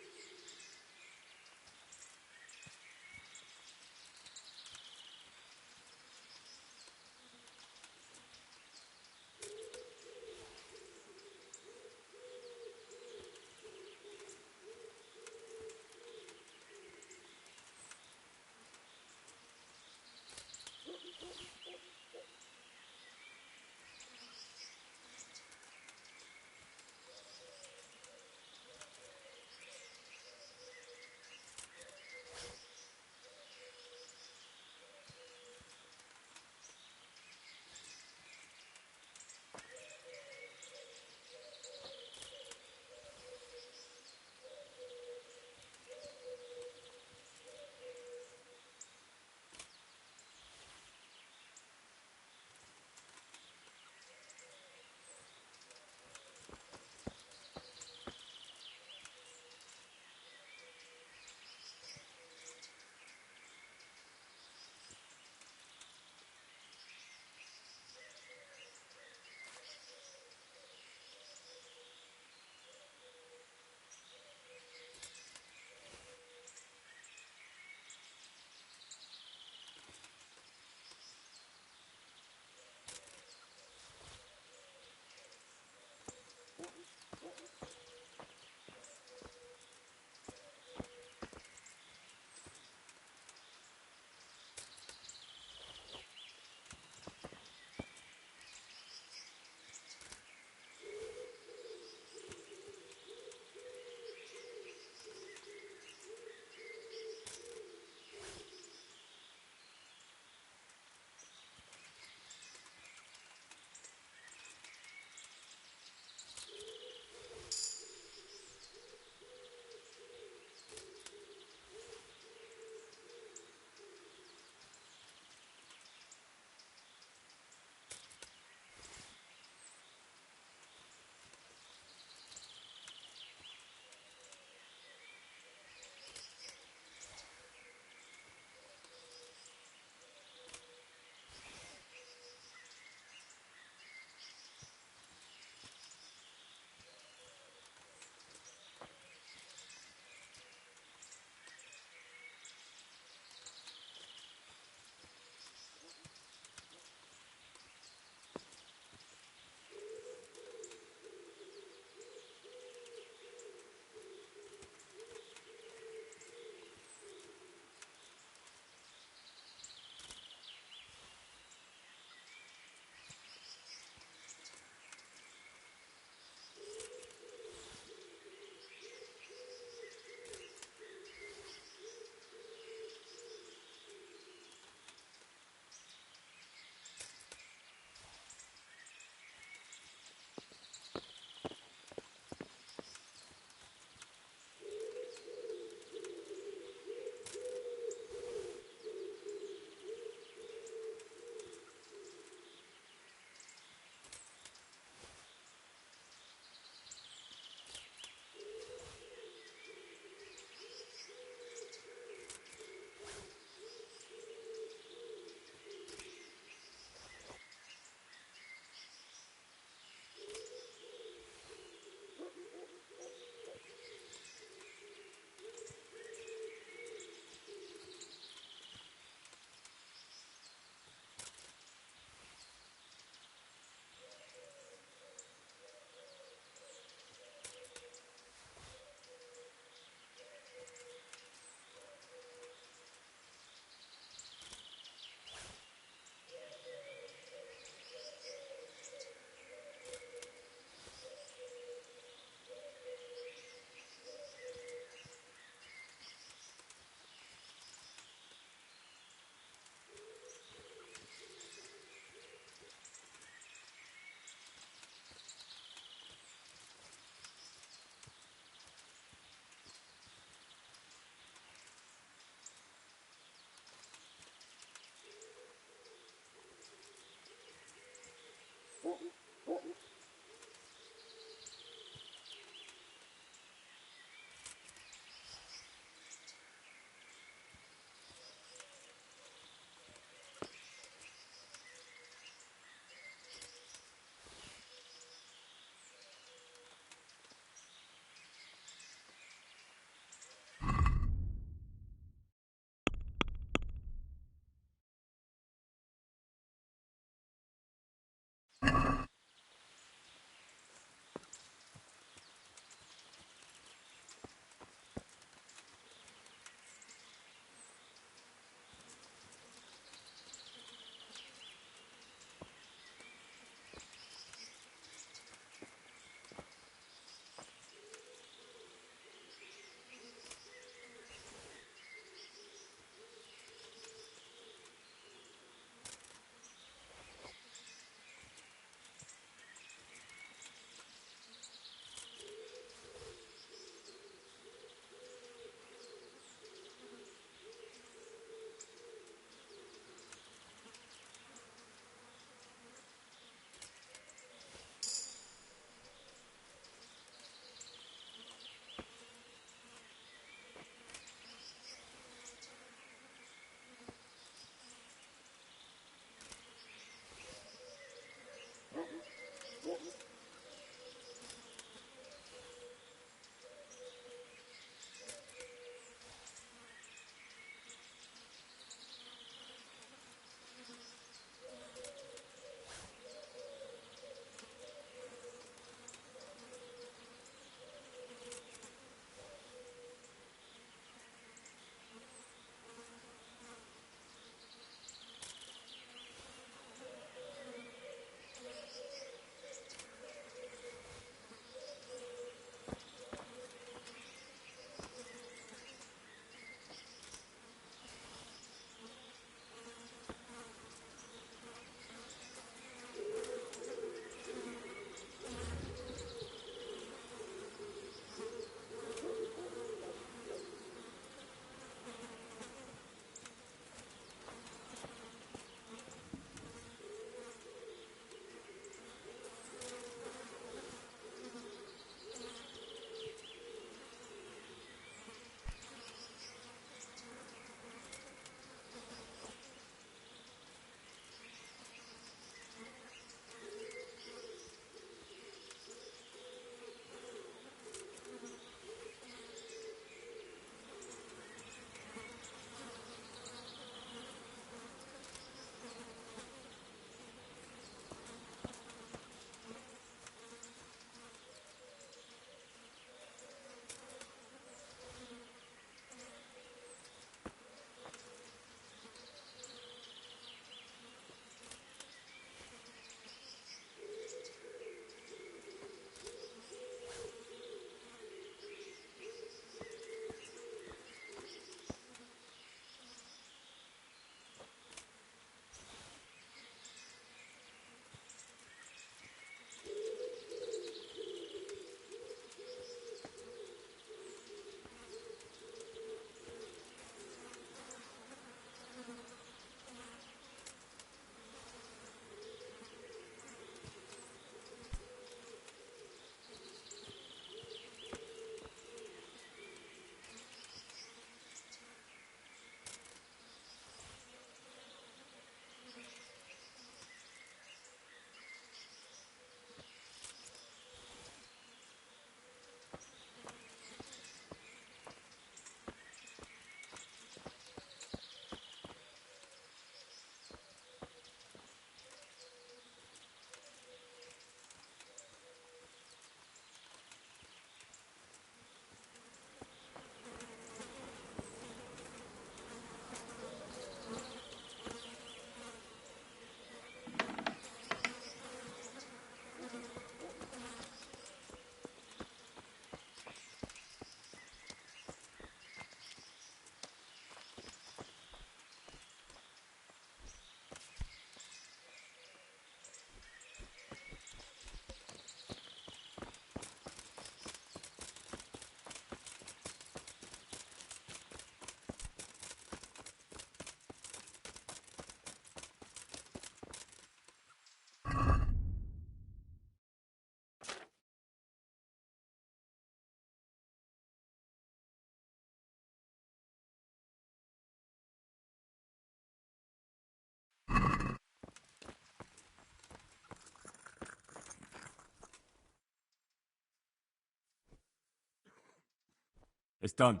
It's done.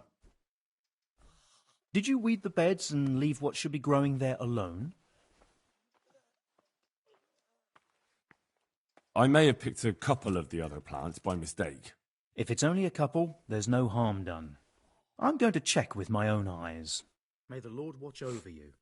Did you weed the beds and leave what should be growing there alone? I may have picked a couple of the other plants by mistake. If it's only a couple, there's no harm done. I'm going to check with my own eyes. May the Lord watch over you.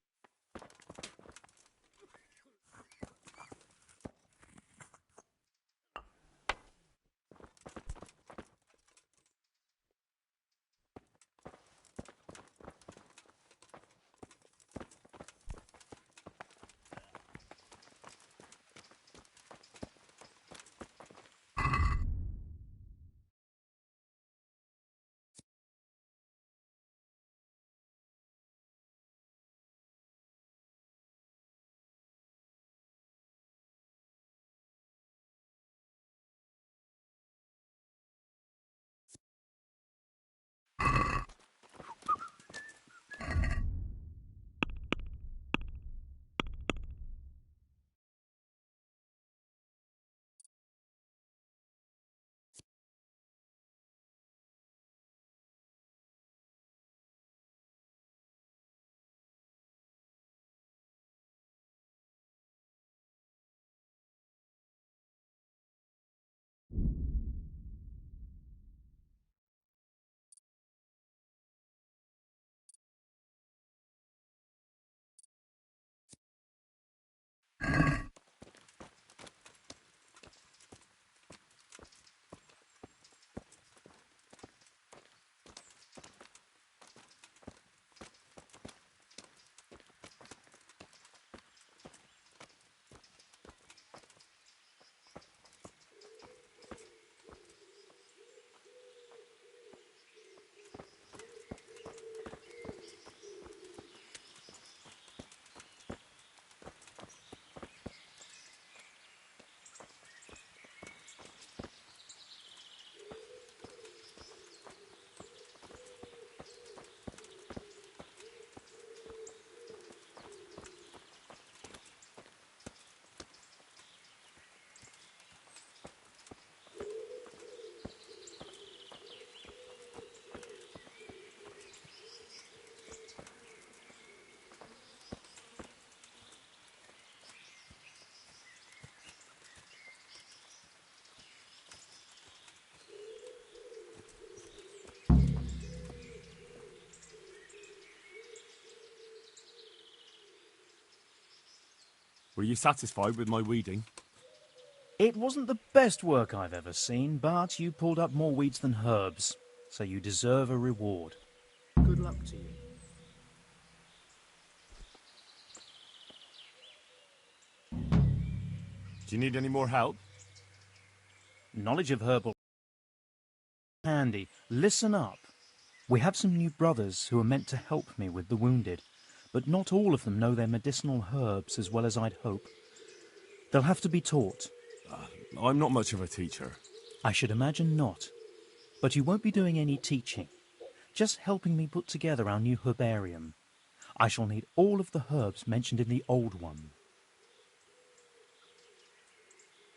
Were you satisfied with my weeding? It wasn't the best work I've ever seen, but you pulled up more weeds than herbs, so you deserve a reward. Good luck to you. Do you need any more help? Knowledge of herbal handy. Listen up. We have some new brothers who are meant to help me with the wounded, but not all of them know their medicinal herbs as well as I'd hope. They'll have to be taught. I'm not much of a teacher. I should imagine not. But you won't be doing any teaching, just helping me put together our new herbarium. I shall need all of the herbs mentioned in the old one.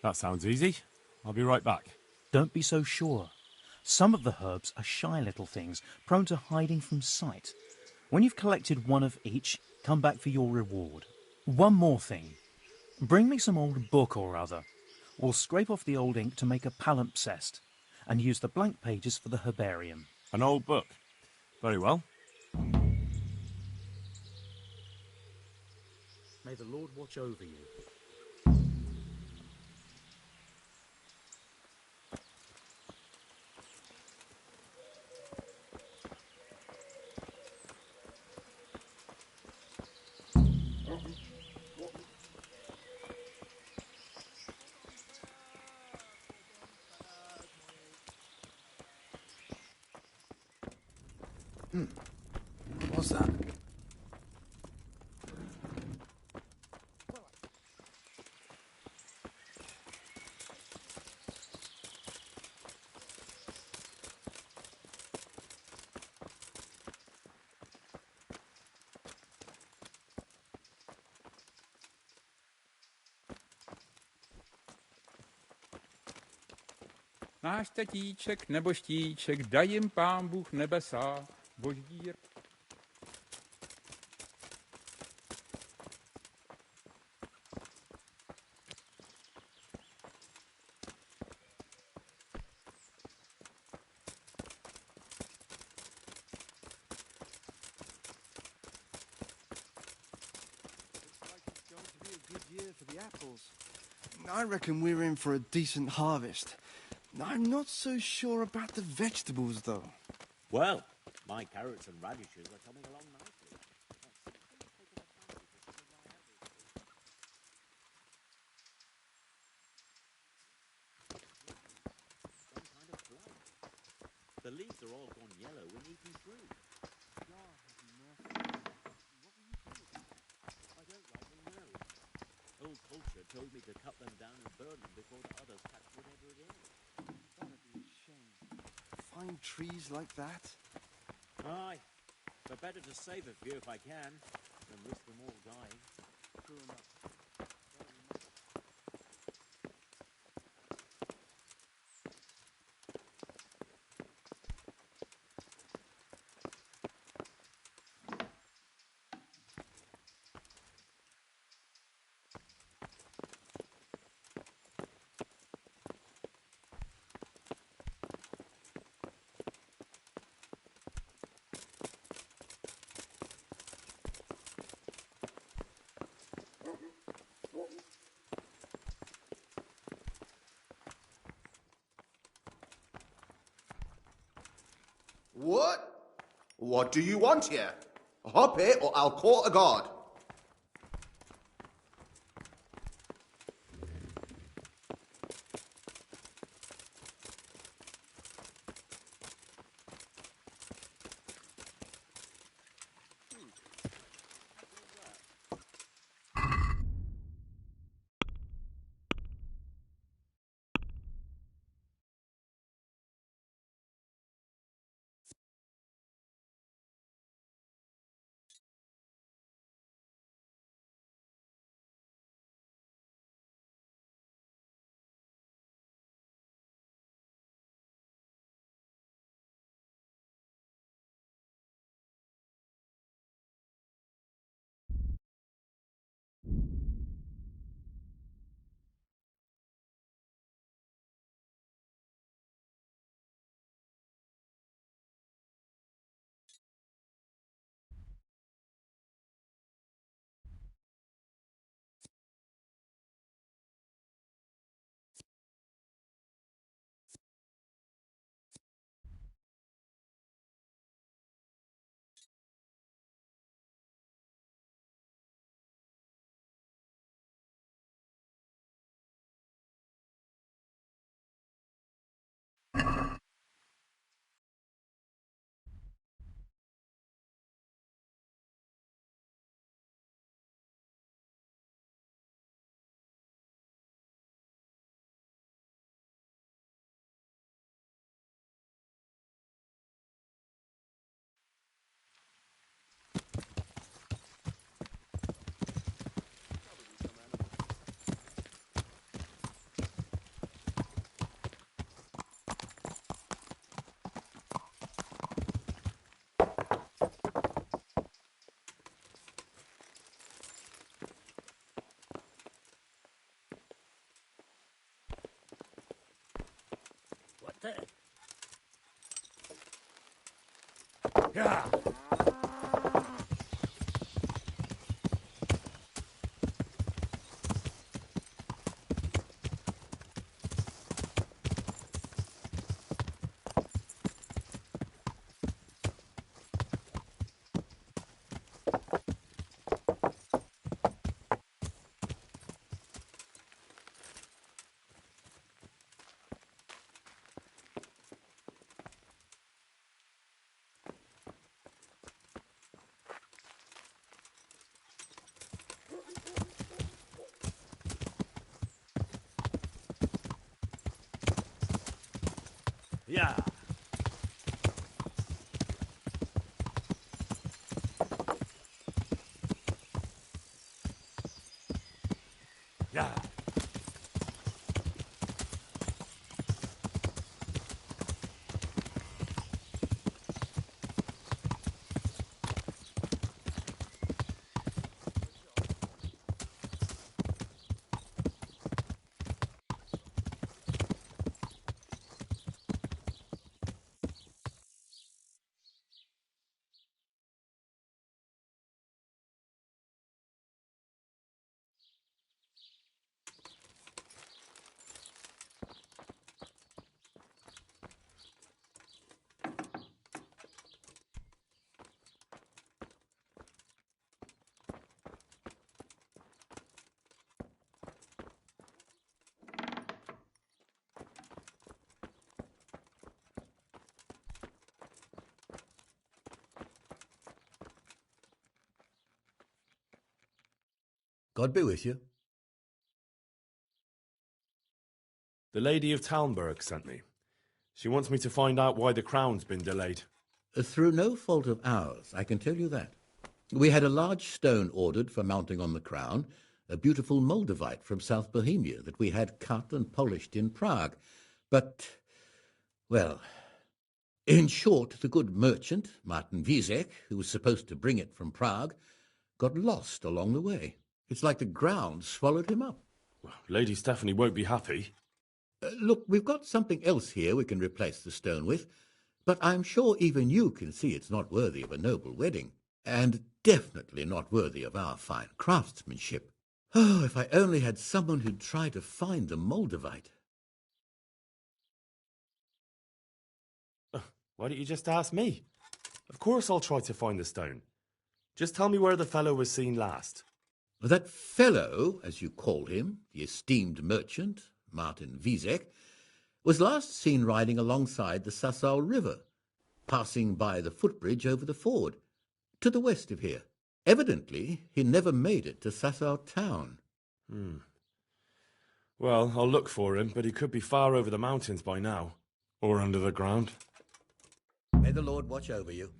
That sounds easy. I'll be right back. Don't be so sure. Some of the herbs are shy little things, prone to hiding from sight. When you've collected one of each, come back for your reward. One more thing. Bring me some old book or other. We'll scrape off the old ink to make a palimpsest, and use the blank pages for the herbarium. An old book. Very well. May the Lord watch over you. What was that? Náš tatíček nebo štíček, daj jim pán Bůh nebesa, boží. I reckon we're in for a decent harvest. I'm not so sure about the vegetables, though. Well, my carrots and radishes are coming along nicely. Some kind of flood. The leaves are all gone yellow when eaten through. I don't rightly know. Old culture told me to cut them down and burn them before the others catch whatever it is. That'd be a shame. Find trees like that? Aye, but better to save a few if I can, than risk them all dying. True enough. What? What do you want here? Hop it or I'll call a guard. What the? Yeah. God be with you. The Lady of Talmberg sent me. She wants me to find out why the crown's been delayed. Through no fault of ours, I can tell you that. We had a large stone ordered for mounting on the crown, a beautiful Moldavite from South Bohemia that we had cut and polished in Prague. But, well, in short, the good merchant, Martin Wiesek, who was supposed to bring it from Prague, got lost along the way. It's like the ground swallowed him up. Well, Lady Stephanie won't be happy. Look, we've got something else here we can replace the stone with, but I'm sure even you can see it's not worthy of a noble wedding, and definitely not worthy of our fine craftsmanship. Oh, if I only had someone who'd try to find the Moldavite. Why don't you just ask me? Of course I'll try to find the stone. Just tell me where the fellow was seen last. That fellow, as you call him, the esteemed merchant, Martin Wiesek, was last seen riding alongside the Sassau River, passing by the footbridge over the ford, to the west of here. Evidently, he never made it to Sassau town. Well, I'll look for him, but he could be far over the mountains by now. Or under the ground. May the Lord watch over you.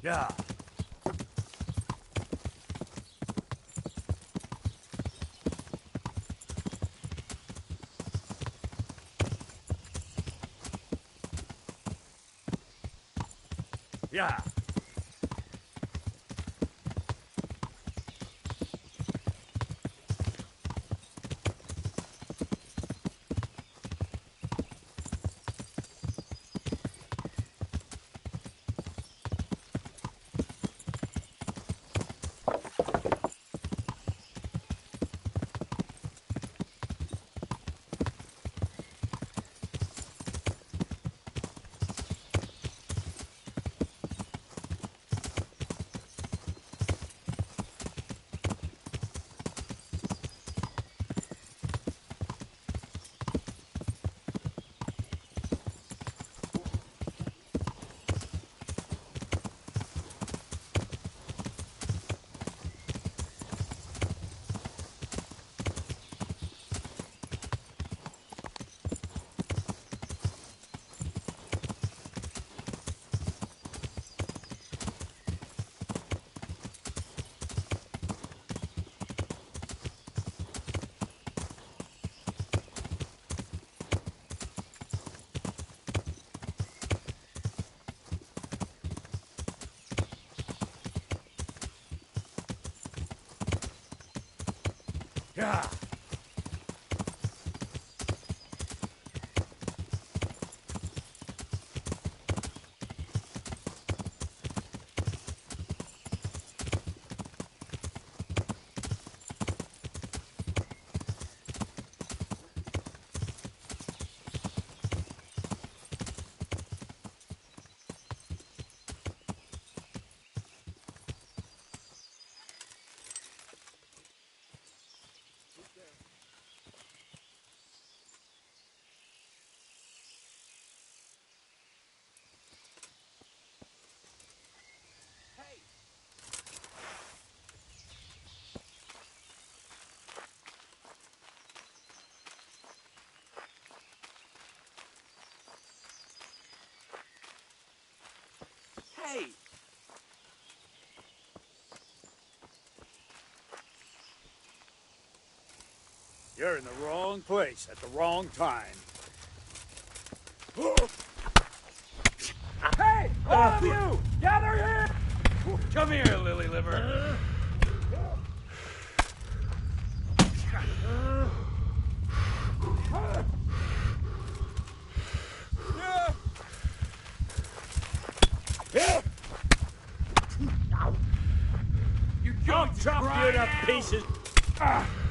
Yeah. Yeah. Yeah. Hey! You're in the wrong place at the wrong time. Hey! All of you! Gather here! Come here, lily liver. I'll chop you to pieces.